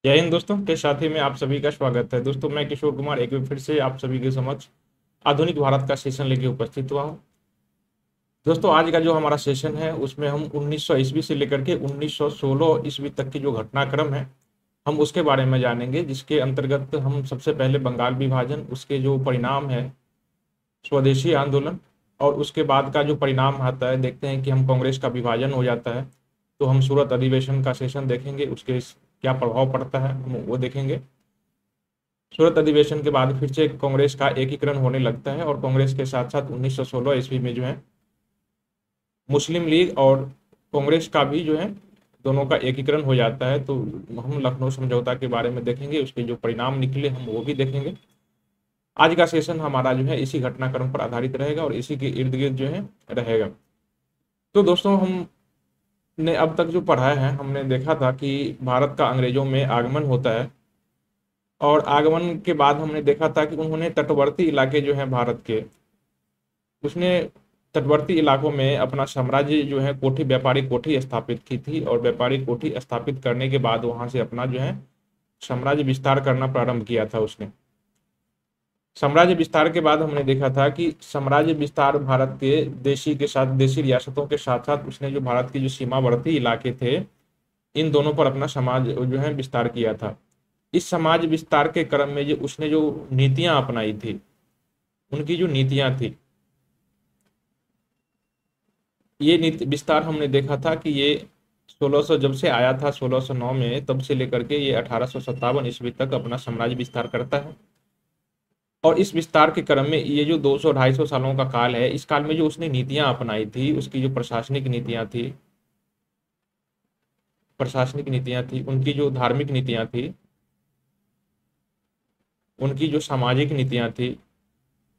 जय हिंद दोस्तों के साथ ही में आप सभी का स्वागत है। दोस्तों मैं किशोर कुमार एक बार फिर से आप सभी के समक्ष आधुनिक भारत का सेशन लेके उपस्थित हुआ हूँ। दोस्तों आज का जो हमारा सेशन है उसमें हम 1900 ईस्वी से लेकर के 1916 ईस्वी तक की जो घटनाक्रम है हम उसके बारे में जानेंगे, जिसके अंतर्गत हम सबसे पहले बंगाल विभाजन, उसके जो परिणाम है स्वदेशी आंदोलन, और उसके बाद का जो परिणाम आता है देखते हैं कि हम कांग्रेस का विभाजन हो जाता है। तो हम सूरत अधिवेशन का सेशन देखेंगे, उसके क्या प्रभाव पड़ता है हम वो देखेंगे। सूरत अधिवेशन के बाद फिर से कांग्रेस का एकीकरण होने लगता है और कांग्रेस के साथ साथ 1916 ईस्वी में जो है मुस्लिम लीग और कांग्रेस का भी जो है दोनों का एकीकरण हो जाता है। तो हम लखनऊ समझौता के बारे में देखेंगे, उसके जो परिणाम निकले हम वो भी देखेंगे। आज का सेशन हमारा जो है इसी घटनाक्रम पर आधारित रहेगा और इसी के इर्द गिर्द जो है रहेगा। तो दोस्तों हमने अब तक जो पढ़ा है हमने देखा था कि भारत का अंग्रेजों में आगमन होता है और आगमन के बाद हमने देखा था कि उन्होंने तटवर्ती इलाके जो हैं भारत के, उसने तटवर्ती इलाकों में अपना साम्राज्य जो है कोठी, व्यापारी कोठी स्थापित की थी और व्यापारी कोठी स्थापित करने के बाद वहां से अपना जो है साम्राज्य विस्तार करना प्रारंभ किया था उसने। साम्राज्य विस्तार के बाद हमने देखा था कि साम्राज्य विस्तार भारत के देशी के साथ, देशी रियासतों के साथ साथ उसने जो भारत की जो सीमावर्ती इलाके थे इन दोनों पर अपना समाज जो है विस्तार किया था। इस समाज विस्तार के क्रम में जो उसने जो नीतियां अपनाई थी, उनकी जो नीतियां थी, ये नीति विस्तार हमने देखा था कि ये 1600 जब से आया था 1609 में, तब से लेकर के ये 1857 ईस्वी तक अपना साम्राज्य विस्तार करता है। और इस विस्तार के क्रम में ये जो 200-250 सालों का काल है, इस काल में जो उसने नीतियां अपनाई थी, उसकी जो प्रशासनिक नीतियां थी, उनकी जो धार्मिक नीतियां थी, उनकी जो सामाजिक नीतियां थी,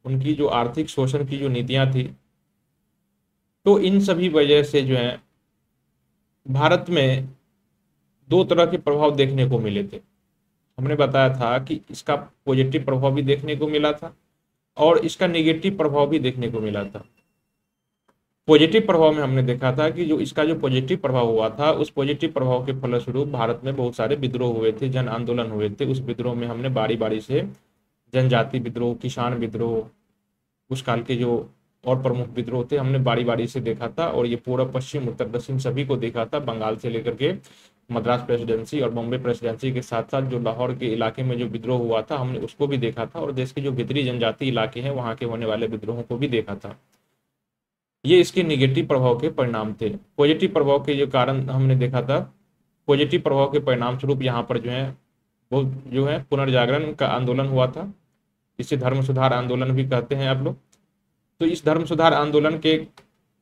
उनकी जो आर्थिक शोषण की जो नीतियां थी, तो इन सभी वजह से जो है भारत में दो तरह के प्रभाव देखने को मिले थे। हमने बताया था कि इसका पॉजिटिव प्रभाव भी देखने को मिला था और इसका नेगेटिव प्रभाव भी देखने को मिला था। पॉजिटिव प्रभाव में हमने देखा था कि जो इसका जो पॉजिटिव प्रभाव हुआ था, उस पॉजिटिव प्रभाव के फलस्वरूप भारत में बहुत सारे विद्रोह हुए थे, जन आंदोलन हुए थे। उस विद्रोह में हमने बारी बारी से जनजाति विद्रोह, किसान विद्रोह, उस काल के जो और प्रमुख विद्रोह थे हमने बारी बारी से देखा था। और ये पूर्व, पश्चिम, उत्तर, दक्षिण सभी को देखा था। बंगाल से लेकर के मद्रास प्रेसिडेंसी और बॉम्बे प्रेसिडेंसी के साथ साथ जो लाहौर के इलाके में जो विद्रोह हुआ था हमने उसको भी देखा था, और देश के जो भीतरी जनजाति इलाके हैं वहां के होने वाले विद्रोहों को भी देखा था। ये इसके निगेटिव प्रभाव के परिणाम थे। पॉजिटिव प्रभाव के जो कारण हमने देखा था, पॉजिटिव प्रभाव के परिणाम स्वरूप यहाँ पर जो है वो जो है पुनर्जागरण का आंदोलन हुआ था। इसे धर्म सुधार आंदोलन भी कहते हैं आप लोग। तो इस धर्म सुधार आंदोलन के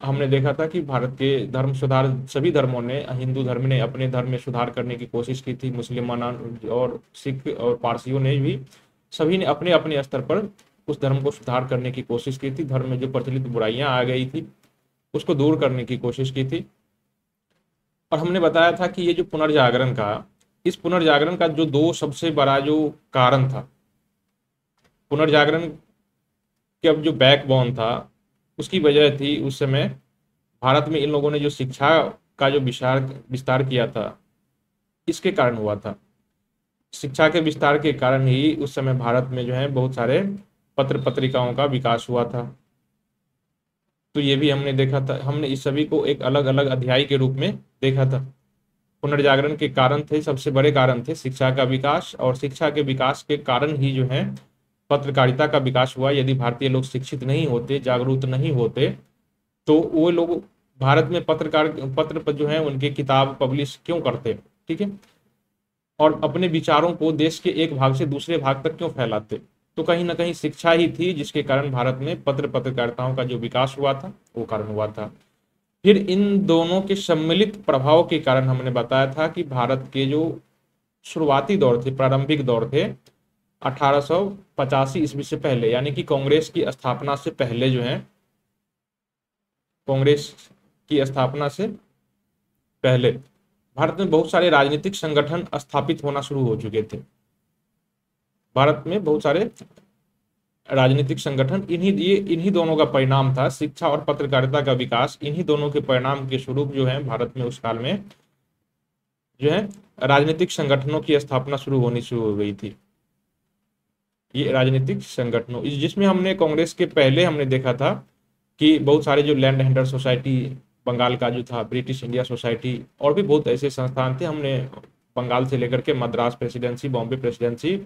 हमने देखा था कि भारत के धर्म सुधार, सभी धर्मों ने, हिंदू धर्म ने अपने धर्म में सुधार करने की कोशिश की थी, मुसलमान और सिख और पारसियों ने भी, सभी ने अपने अपने स्तर पर उस धर्म को सुधार करने की कोशिश की थी। धर्म में जो प्रचलित बुराइयां आ गई थी उसको दूर करने की कोशिश की थी। और हमने बताया था कि ये जो पुनर्जागरण का, इस पुनर्जागरण का जो दो सबसे बड़ा जो कारण था, पुनर्जागरण के अब जो बैकबोन था, उसकी वजह थी उस समय भारत में इन लोगों ने जो शिक्षा का जो विस्तार विस्तार किया था, इसके कारण हुआ था। शिक्षा के विस्तार के कारण ही उस समय भारत में जो है बहुत सारे पत्र पत्रिकाओं का विकास हुआ था। तो ये भी हमने देखा था। हमने इस सभी को एक अलग अलग अध्याय के रूप में देखा था। पुनर्जागरण के कारण थे, सबसे बड़े कारण थे शिक्षा का विकास, और शिक्षा के विकास के कारण ही जो है पत्रकारिता का विकास हुआ। यदि भारतीय लोग शिक्षित नहीं होते, जागरूक नहीं होते, तो वो लोग भारत में पत्र पर जो है उनके किताब पब्लिश क्यों करते, ठीक है, और अपने विचारों को देश के एक भाग से दूसरे भाग तक क्यों फैलाते। तो कहीं ना कहीं शिक्षा ही थी जिसके कारण भारत में पत्रकारिताओं का जो विकास हुआ था वो कारण हुआ था। फिर इन दोनों के सम्मिलित प्रभाव के कारण हमने बताया था कि भारत के जो शुरुआती दौर थे, प्रारंभिक दौर थे 1885 ईस्वी से पहले, यानी कि कांग्रेस की स्थापना से पहले जो है, कांग्रेस की स्थापना से पहले भारत में बहुत सारे राजनीतिक संगठन स्थापित होना शुरू हो चुके थे। भारत में बहुत सारे राजनीतिक संगठन, इन्हीं दोनों का परिणाम था। शिक्षा और पत्रकारिता का विकास, इन्हीं दोनों के परिणाम के स्वरूप जो है भारत में उस काल में जो है राजनीतिक संगठनों की स्थापना शुरू हो गई थी। ये राजनीतिक संगठनों जिसमें हमने कांग्रेस के पहले हमने देखा था कि बहुत सारे जो लैंड हैंडर सोसाइटी बंगाल का जो था, ब्रिटिश इंडिया सोसाइटी, और भी बहुत ऐसे संस्थान थे। हमने बंगाल से लेकर के मद्रास प्रेसिडेंसी, बॉम्बे प्रेसिडेंसी,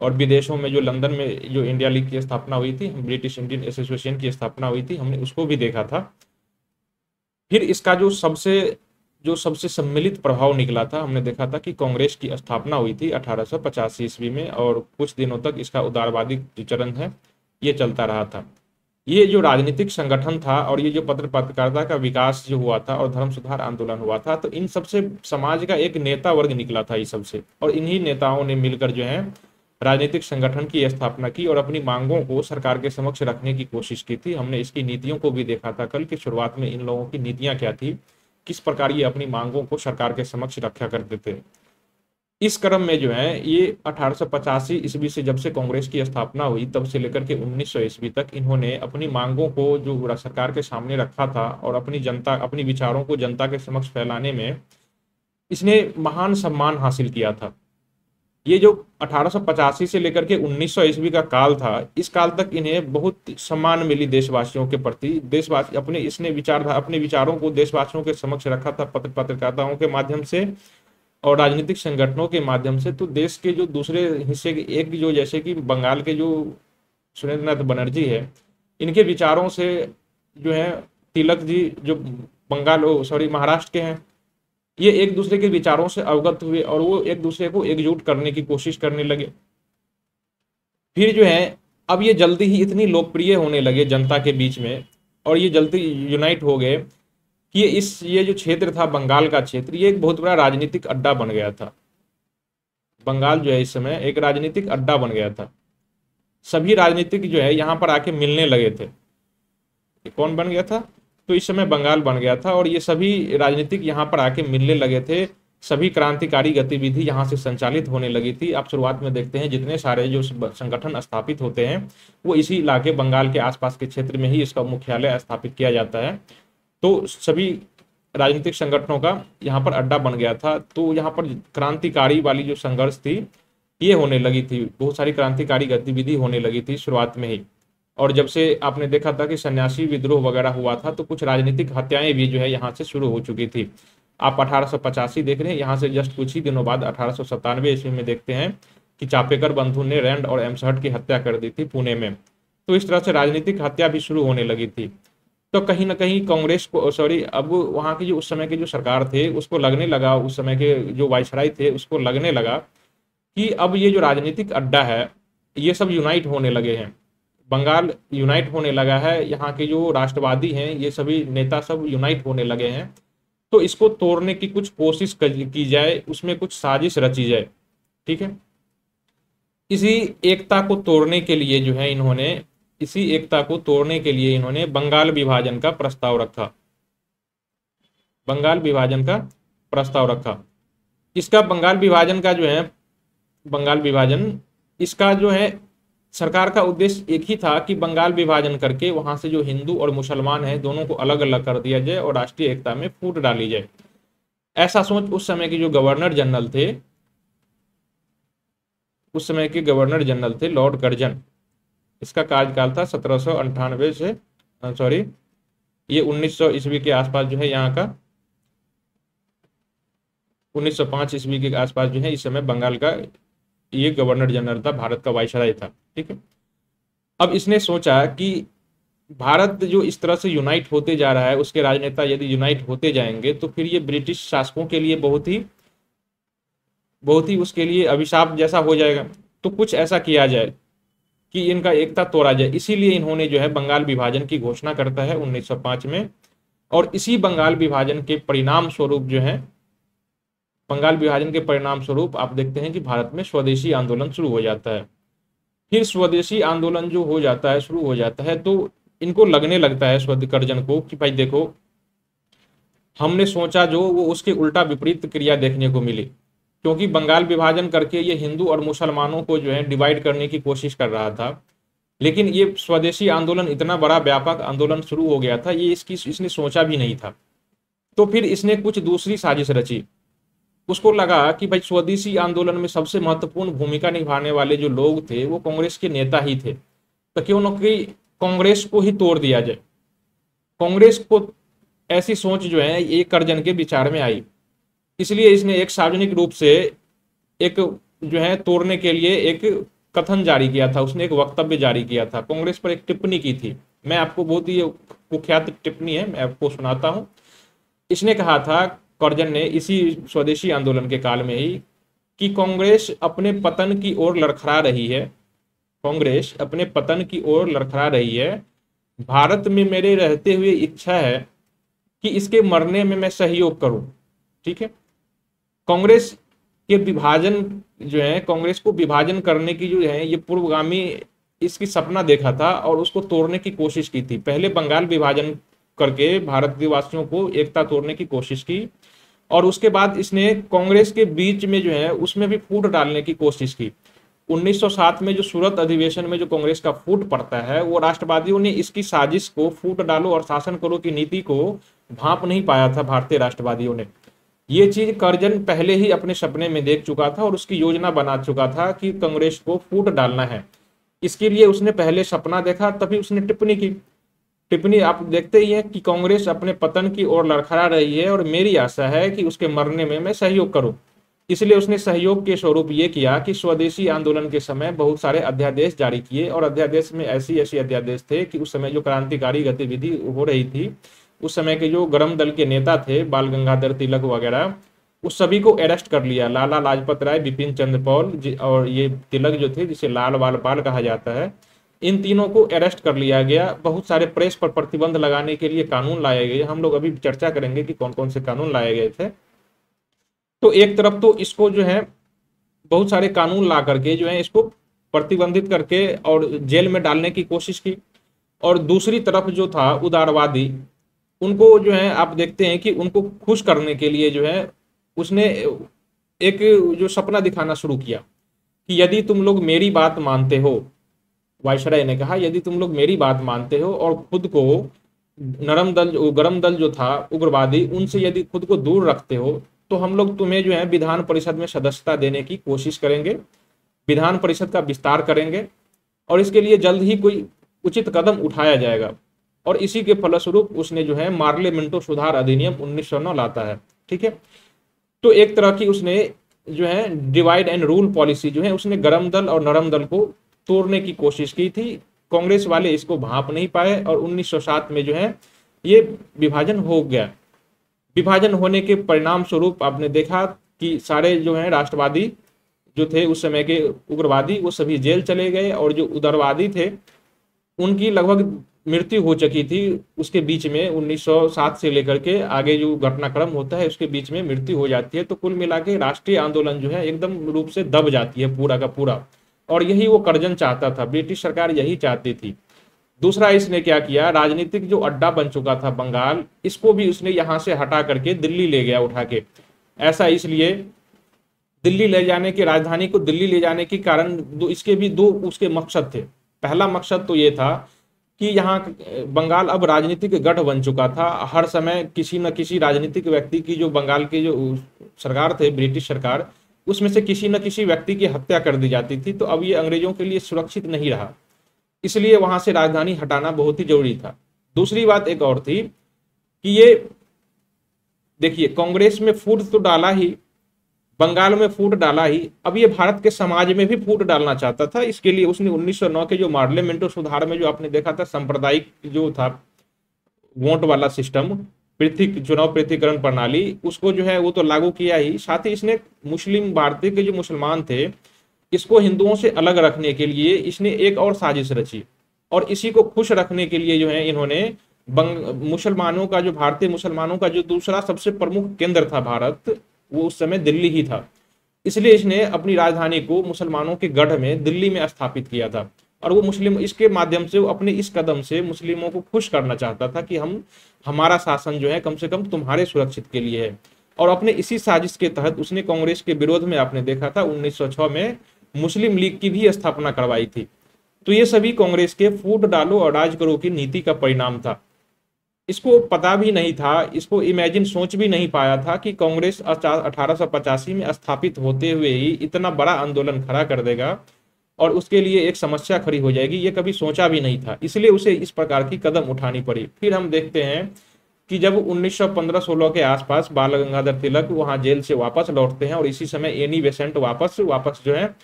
और विदेशों में जो लंदन में जो इंडिया लीग की स्थापना हुई थी, ब्रिटिश इंडियन एसोसिएशन की स्थापना हुई थी, हमने उसको भी देखा था। फिर इसका जो सबसे सम्मिलित प्रभाव निकला था, हमने देखा था कि कांग्रेस की स्थापना हुई थी 1885 ईस्वी में, और कुछ दिनों तक इसका उदारवादी जो चरण है ये चलता रहा था। ये जो राजनीतिक संगठन था और ये जो पत्रकारिता का विकास जो हुआ था और धर्म सुधार आंदोलन हुआ था, तो इन सबसे समाज का एक नेता वर्ग निकला था इस सबसे, और इन्हीं नेताओं ने मिलकर जो है राजनीतिक संगठन की स्थापना की और अपनी मांगों को सरकार के समक्ष रखने की कोशिश की थी। हमने इसकी नीतियों को भी देखा था कल की शुरुआत में, इन लोगों की नीतियां क्या थी, किस प्रकार ये अपनी मांगों को सरकार के समक्ष रखा करते थे। इस क्रम में जो है ये 1885 ईस्वी से जब से कांग्रेस की स्थापना हुई तब से लेकर के 1900 ईस्वी तक इन्होंने अपनी मांगों को जो सरकार के सामने रखा था और अपनी विचारों को जनता के समक्ष फैलाने में इसने महान सम्मान हासिल किया था। ये जो 1885 से लेकर के 1900 ईस्वी का काल था, इस काल तक इन्हें बहुत सम्मान मिली देशवासियों के प्रति। देशवासी अपने विचारों को देशवासियों के समक्ष रखा था पत्रकारिताओं के माध्यम से और राजनीतिक संगठनों के माध्यम से। तो देश के जो दूसरे हिस्से के एक जो जैसे कि बंगाल के जो सुरेंद्रनाथ बनर्जी है, इनके विचारों से जो है तिलक जी जो महाराष्ट्र के हैं, ये एक दूसरे के विचारों से अवगत हुए और वो एक दूसरे को एकजुट करने की कोशिश करने लगे। फिर जो है अब ये जल्दी ही इतनी लोकप्रिय होने लगे जनता के बीच में और ये जल्दी यूनाइट हो गए कि ये जो क्षेत्र था बंगाल का क्षेत्र, ये एक बहुत बड़ा राजनीतिक अड्डा बन गया था। बंगाल जो है इस समय एक राजनीतिक अड्डा बन गया था। सभी राजनीतिक जो है यहाँ पर आके मिलने लगे थे। कौन बन गया था? तो इस समय बंगाल बन गया था और ये सभी राजनीतिक यहाँ पर आके मिलने लगे थे। सभी क्रांतिकारी गतिविधि यहाँ से संचालित होने लगी थी। आप शुरुआत में देखते हैं जितने सारे जो संगठन स्थापित होते हैं वो इसी इलाके बंगाल के आसपास के क्षेत्र में ही इसका मुख्यालय स्थापित किया जाता है। तो सभी राजनीतिक संगठनों का यहाँ पर अड्डा बन गया था। तो यहाँ पर क्रांतिकारी वाली जो संघर्ष थी ये होने लगी थी, बहुत सारी क्रांतिकारी गतिविधि होने लगी थी शुरुआत में ही। और जब से आपने देखा था कि सन्यासी विद्रोह वगैरह हुआ था तो कुछ राजनीतिक हत्याएं भी जो है यहाँ से शुरू हो चुकी थी। आप 1885 देख रहे हैं, यहाँ से जस्ट कुछ ही दिनों बाद 1897 ईस्वी में देखते हैं कि चापेकर बंधु ने रैंड और एम्सहर्ट की हत्या कर दी थी पुणे में। तो इस तरह से राजनीतिक हत्या भी शुरू होने लगी थी। तो कहीं ना कहीं कांग्रेस को अब वहाँ की जो उस समय की जो सरकार थे उसको लगने लगा, उस समय के जो वायसराय थे उसको लगने लगा कि अब ये जो राजनीतिक अड्डा है ये सब यूनाइट होने लगे हैं, बंगाल यूनाइट होने लगा है, यहाँ के जो राष्ट्रवादी हैं ये सभी नेता सब यूनाइट होने लगे हैं। तो इसको तोड़ने की कुछ कोशिश की जाए, उसमें कुछ साजिश रची जाए। ठीक है, इसी एकता को तोड़ने के लिए जो है इन्होंने बंगाल विभाजन का प्रस्ताव रखा। बंगाल विभाजन का प्रस्ताव रखा। इसका बंगाल विभाजन इसका जो है सरकार का उद्देश्य एक ही था कि बंगाल विभाजन करके वहां से जो हिंदू और मुसलमान हैं दोनों को अलग अलग कर दिया जाए और राष्ट्रीय एकता में फूट डाली जाए। ऐसा सोच उस समय के जो गवर्नर जनरल थे, लॉर्ड कर्जन। इसका कार्यकाल था 1798 से ये 1900 ईस्वी के आसपास जो है यहाँ का 1905 ईस्वी के आसपास जो है इस समय बंगाल का ये गवर्नर जनरल था, भारत का वायसराय था। ठीक है, अब इसने सोचा कि भारत जो इस तरह से यूनाइट होते जा रहा है, उसके राजनेता यदि यूनाइट होते जाएंगे तो फिर ये ब्रिटिश शासकों के लिए बहुत ही उसके लिए अभिशाप जैसा हो जाएगा। तो कुछ ऐसा किया जाए कि इनका एकता तोड़ा जाए। इसीलिए इन्होंने जो है बंगाल विभाजन की घोषणा करता है 1905 में। और इसी बंगाल विभाजन के परिणाम स्वरूप आप देखते हैं कि भारत में स्वदेशी आंदोलन शुरू हो जाता है। फिर स्वदेशी आंदोलन जो शुरू हो जाता है तो इनको लगने लगता है कर्जन को कि भाई देखो, हमने सोचा जो वो उसके उल्टा विपरीत क्रिया देखने को मिली, क्योंकि बंगाल विभाजन करके ये हिंदू और मुसलमानों को जो है डिवाइड करने की कोशिश कर रहा था। लेकिन ये स्वदेशी आंदोलन इतना बड़ा व्यापक आंदोलन शुरू हो गया था, ये इसने सोचा भी नहीं था। तो फिर इसने कुछ दूसरी साजिश रची। उसको लगा कि भाई स्वदेशी आंदोलन में सबसे महत्वपूर्ण भूमिका निभाने वाले जो लोग थे वो कांग्रेस के नेता ही थे, तो क्यों न कि कांग्रेस को ही तोड़ दिया जाए। कांग्रेस को ऐसी सोच जो है ये करजन के विचार में आई, इसलिए इसने एक सार्वजनिक रूप से एक जो है तोड़ने के लिए एक कथन जारी किया था, उसने एक वक्तव्य जारी किया था, कांग्रेस पर एक टिप्पणी की थी। मैं आपको बहुत ही कुख्यात टिप्पणी है, मैं आपको सुनाता हूं। इसने कहा था, करजन ने, इसी स्वदेशी आंदोलन के काल में ही, कि कांग्रेस अपने पतन की ओर लड़खड़ा रही है, कांग्रेस अपने पतन की ओर लड़खड़ा रही है। भारत में मेरे रहते हुए इच्छा है कि इसके मरने में मैं सहयोग करूं। ठीक है, कांग्रेस के विभाजन जो है, कांग्रेस को विभाजन करने की जो है ये पूर्वगामी इसकी सपना देखा था और उसको तोड़ने की कोशिश की थी। पहले बंगाल विभाजन करके भारतवासियों को एकता तोड़ने की कोशिश की, और उसके बाद इसने कांग्रेस के बीच में जो है उसमें भी फूट डालने की कोशिश की। 1907 में जो सूरत अधिवेशन में जो कांग्रेस का फूट पड़ता है, वो राष्ट्रवादियों ने इसकी साजिश को, फूट डालो और शासन करो की नीति को भांप नहीं पाया था भारतीय राष्ट्रवादियों ने। ये चीज करजन पहले ही अपने सपने में देख चुका था और उसकी योजना बना चुका था कि कांग्रेस को फूट डालना है। इसके लिए उसने पहले सपना देखा, तभी उसने टिप्पणी की। टिप्पणी आप देखते ही हैं कि कांग्रेस अपने पतन की ओर लड़खड़ा रही है और मेरी आशा है कि उसके मरने में मैं सहयोग करूं। इसलिए उसने सहयोग के स्वरूप ये किया कि स्वदेशी आंदोलन के समय बहुत सारे अध्यादेश जारी किए, और अध्यादेश में ऐसी ऐसी अध्यादेश थे कि उस समय जो क्रांतिकारी गतिविधि हो रही थी, उस समय के जो गरम दल के नेता थे, बाल गंगाधर तिलक वगैरह, उस सभी को अरेस्ट कर लिया। लाला लाजपत राय, बिपिन चंद्र पॉल और ये तिलक जो थे, जिसे लाल वाल पाल कहा जाता है, इन तीनों को अरेस्ट कर लिया गया। बहुत सारे प्रेस पर प्रतिबंध लगाने के लिए कानून लाए गए। हम लोग अभी चर्चा करेंगे कि कौन कौन से कानून लाए गए थे। तो एक तरफ तो इसको जो है बहुत सारे कानून ला करके जो है इसको प्रतिबंधित करके और जेल में डालने की कोशिश की, और दूसरी तरफ जो था उदारवादी, उनको जो है आप देखते हैं कि उनको खुश करने के लिए जो है उसने एक जो सपना दिखाना शुरू किया कि यदि तुम लोग मेरी बात मानते हो, वायसराय ने कहा, यदि तुम लोग मेरी बात मानते हो और खुद को नरम दल, गरम दल जो था उग्रवादी, उनसे यदि खुद को दूर रखते हो, तो हम लोग तुम्हें जो है विधान परिषद में सदस्यता देने की कोशिश करेंगे, विधान परिषद का विस्तार करेंगे, और इसके लिए जल्द ही कोई उचित कदम उठाया जाएगा। और इसी के फलस्वरूप उसने जो है मार्लियामेंटो सुधार अधिनियम 1909 लाता है। ठीक है, तो एक तरह की उसने जो है डिवाइड एंड रूल पॉलिसी जो है, उसने गरम दल और नरम दल को तोड़ने की कोशिश की थी। कांग्रेस वाले इसको भांप नहीं पाए और 1907 में जो है ये विभाजन हो गया। विभाजन होने के परिणाम स्वरूप आपने देखा कि सारे जो है राष्ट्रवादी जो थे उस समय के उग्रवादी, वो सभी जेल चले गए, और जो उदारवादी थे उनकी लगभग मृत्यु हो चुकी थी। उसके बीच में 1907 से लेकर के आगे जो घटनाक्रम होता है उसके बीच में मृत्यु हो जाती है। तो कुल मिला के राष्ट्रीय आंदोलन जो है एकदम रूप से दब जाती है पूरा का पूरा, और यही वो करजन चाहता था, ब्रिटिश सरकार यही चाहती थी। दूसरा इसने क्या किया, राजनीतिक जो अड्डा बन चुका था बंगाल, इसको भी उसने यहाँ से हटा करके दिल्ली ले गया उठा के। ऐसा इसलिए दिल्ली ले जाने के, राजधानी को दिल्ली ले जाने के कारण इसके भी दो उसके मकसद थे। पहला मकसद तो ये था कि यहाँ बंगाल अब राजनीतिक गढ़ बन चुका था। हर समय किसी न किसी राजनीतिक व्यक्ति की, जो बंगाल के जो सरकार थे, ब्रिटिश सरकार, उसमें से किसी न किसी व्यक्ति की हत्या कर दी जाती थी। तो अब ये अंग्रेजों के लिए सुरक्षित नहीं रहा, इसलिए वहां से राजधानी हटाना बहुत ही जरूरी था। दूसरी बात एक और थी कि ये देखिए, कांग्रेस में फूट तो डाला ही, बंगाल में फूट डाला ही, अब ये भारत के समाज में भी फूट डालना चाहता था। इसके लिए उसने 1909 के जो मार्लियामेंटो सुधार में जो आपने देखा था सांप्रदायिक जो था वोट वाला सिस्टम, पृथक चुनाव पृथकीकरण प्रणाली, उसको जो है वो तो लागू किया ही, साथ ही इसने मुस्लिम, भारतीय के जो मुसलमान थे, इसको हिंदुओं से अलग रखने के लिए इसने एक और साजिश रची, और इसी को खुश रखने के लिए जो है इन्होंने मुसलमानों का, जो भारतीय मुसलमानों का जो दूसरा सबसे प्रमुख केंद्र था भारत, वो उस समय दिल्ली ही था। इसलिए इसने अपनी राजधानी को मुसलमानों के गढ़ में दिल्ली में स्थापित किया था, और वो मुस्लिम, इसके माध्यम से वो अपने इस कदम से मुस्लिमों को खुश करना चाहता था कि हमारा शासन जो है कम से कम तुम्हारे सुरक्षित के लिए है। और अपने इसी साजिश के तहत उसने कांग्रेस के विरोध में आपने देखा था 1906 में मुस्लिम लीग की भी स्थापना करवाई थी। तो ये सभी कांग्रेस के फूट डालो और राज करो की नीति का परिणाम था। इसको पता भी नहीं था, इसको इमेजिन सोच भी नहीं पाया था कि कांग्रेस 1885 में स्थापित होते हुए ही इतना बड़ा आंदोलन खड़ा कर देगा और उसके लिए एक समस्या खड़ी हो जाएगी, ये कभी सोचा भी नहीं था। इसलिए उसे इस प्रकार की कदम उठानी पड़ी। फिर हम देखते हैं कि जब 1915-16 के आसपास बाल गंगाधर तिलक वहां जेल से वापस लौटते हैं और इसी समय एनी बेसेंट वापस जो है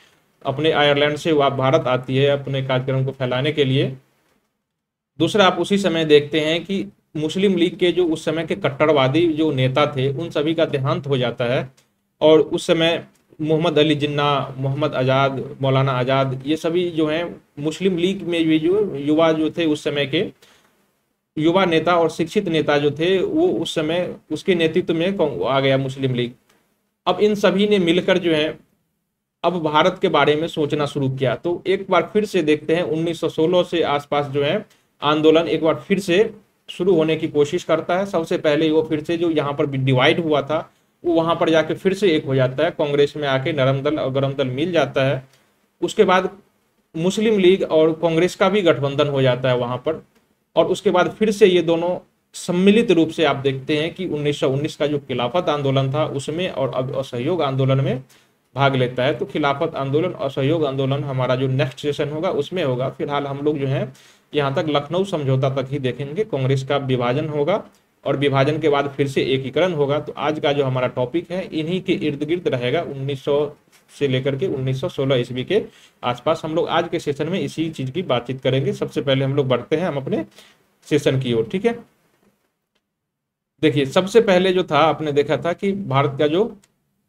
अपने आयरलैंड से भारत आती है अपने कार्यक्रम को फैलाने के लिए। दूसरा, आप उसी समय देखते हैं कि मुस्लिम लीग के जो उस समय के कट्टरवादी जो नेता थे उन सभी का देहांत हो जाता है और उस समय मोहम्मद अली जिन्ना, मोहम्मद आज़ाद, मौलाना आज़ाद, ये सभी जो हैं मुस्लिम लीग में भी जो युवा जो थे उस समय के युवा नेता और शिक्षित नेता जो थे वो उस समय उसके नेतृत्व में आ गया मुस्लिम लीग। अब इन सभी ने मिलकर जो है अब भारत के बारे में सोचना शुरू किया। तो एक बार फिर से देखते हैं 1916 से आसपास जो है आंदोलन एक बार फिर से शुरू होने की कोशिश करता है। सबसे पहले वो फिर से जो यहाँ पर डिवाइड हुआ था वो वहां पर जाके फिर से एक हो जाता है, कांग्रेस में आके नरम दल और गरम दल मिल जाता है। उसके बाद मुस्लिम लीग और कांग्रेस का भी गठबंधन हो जाता है वहां पर, और उसके बाद फिर से ये दोनों सम्मिलित रूप से आप देखते हैं कि 1919 का जो खिलाफत आंदोलन था उसमें और अब असहयोग आंदोलन में भाग लेता है। तो खिलाफत आंदोलन और असहयोग आंदोलन हमारा जो नेक्स्ट सेशन होगा उसमें होगा। फिलहाल हम लोग जो है यहाँ तक लखनऊ समझौता तक ही देखेंगे। कांग्रेस का विभाजन होगा और विभाजन के बाद फिर से एकीकरण होगा। तो आज का जो हमारा टॉपिक है इन्हीं के इर्द गिर्द रहेगा, 1900 से लेकर के 1916 ईस्वी के आसपास। हम लोग आज के सेशन में इसी चीज की बातचीत करेंगे। सबसे पहले हम लोग बढ़ते हैं हम अपने सेशन की ओर, ठीक है। देखिए, सबसे पहले जो था आपने देखा था कि भारत का जो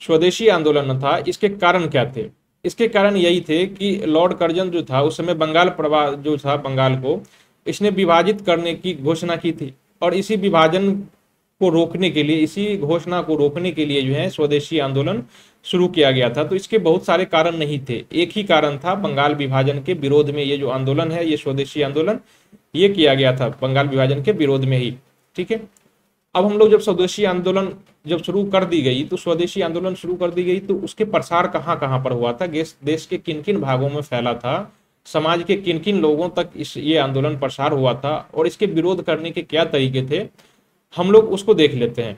स्वदेशी आंदोलन था इसके कारण क्या थे। इसके कारण यही थे कि लॉर्ड कर्जन जो था उस समय बंगाल प्रवाह जो था बंगाल को इसने विभाजित करने की घोषणा की थी और इसी विभाजन को रोकने के लिए, इसी घोषणा को रोकने के लिए जो है स्वदेशी आंदोलन शुरू किया गया था। तो इसके बहुत सारे कारण नहीं थे, एक ही कारण था, बंगाल विभाजन के विरोध में ये जो आंदोलन है, ये स्वदेशी आंदोलन ये किया गया था बंगाल विभाजन के विरोध में ही, ठीक है। अब हम लोग जब स्वदेशी आंदोलन जब शुरू कर दी गई तो स्वदेशी आंदोलन शुरू कर दी गई तो उसके प्रसार कहाँ कहाँ पर हुआ था, देश के किन किन भागों में फैला था, समाज के किन किन लोगों तक ये आंदोलन प्रसार हुआ था और इसके विरोध करने के क्या तरीके थे, हम लोग उसको देख लेते हैं।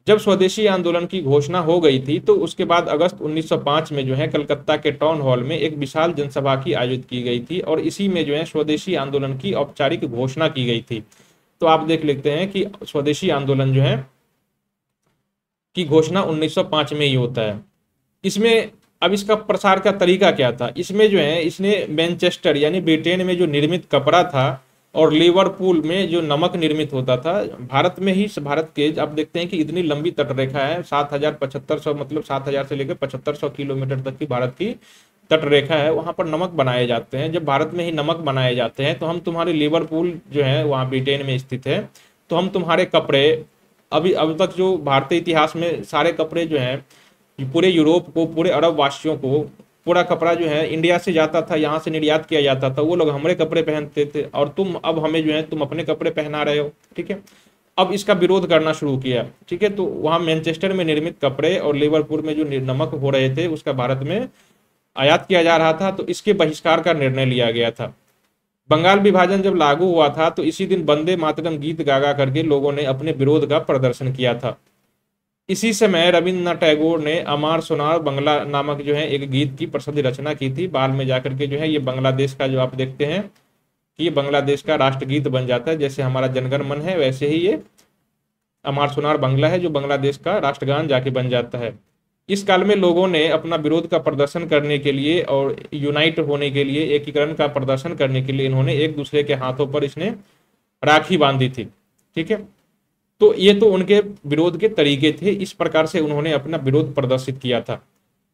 जब स्वदेशी आंदोलन की घोषणा हो गई थी तो उसके बाद अगस्त 1905 में जो है कलकत्ता के टाउन हॉल में एक विशाल जनसभा की आयोजित की गई थी और इसी में जो है स्वदेशी आंदोलन की औपचारिक घोषणा की गई थी। तो आप देख लेते हैं कि स्वदेशी आंदोलन जो है की घोषणा 1905 में ही होता है। इसमें अब इसका प्रसार का तरीका क्या था, इसमें जो है इसने मैनचेस्टर यानी ब्रिटेन में जो निर्मित कपड़ा था और लिवरपूल में जो नमक निर्मित होता था, भारत में ही भारत के आप देखते हैं कि इतनी लंबी तटरेखा है 7,7500 मतलब 7,000 से लेकर 7,500 किलोमीटर तक की भारत की तटरेखा है, वहां पर नमक बनाए जाते हैं। जब भारत में ही नमक बनाए जाते हैं तो हम तुम्हारे लिवरपूल जो है वहाँ ब्रिटेन में स्थित है, तो हम तुम्हारे कपड़े अभी तक जो भारतीय इतिहास में सारे कपड़े जो हैं पूरे यूरोप को, पूरे अरब वासियों को पूरा कपड़ा जो है इंडिया से जाता था, यहाँ से निर्यात किया जाता था, वो लोग हमारे कपड़े पहनते थे और तुम अब हमें जो है तुम अपने कपड़े पहना रहे हो, ठीक है। अब इसका विरोध करना शुरू किया, ठीक है। तो वहाँ मैनचेस्टर में निर्मित कपड़े और लिवरपूल में जो नमक हो रहे थे उसका भारत में आयात किया जा रहा था, तो इसके बहिष्कार का निर्णय लिया गया था। बंगाल विभाजन जब लागू हुआ था तो इसी दिन वंदे मातरम गीत गा करके लोगों ने अपने विरोध का प्रदर्शन किया था। इसी समय रविन्द्रनाथ टैगोर ने अमार सोनार बंगला नामक जो है एक गीत की प्रसिद्ध रचना की थी। बाद में जाकर के जो है ये बांग्लादेश का जो आप देखते हैं कि ये बांग्लादेश का राष्ट्रगीत बन जाता है, जैसे हमारा जनगण मन है वैसे ही ये अमार सोनार बांग्ला है जो बांग्लादेश का राष्ट्रगान जाके बन जाता है। इस काल में लोगों ने अपना विरोध का प्रदर्शन करने के लिए और यूनाइट होने के लिए, एकीकरण का प्रदर्शन करने के लिए इन्होंने एक दूसरे के हाथों पर इसने राखी बांधी थी, ठीक है। तो ये तो उनके विरोध के तरीके थे, इस प्रकार से उन्होंने अपना विरोध प्रदर्शित किया था।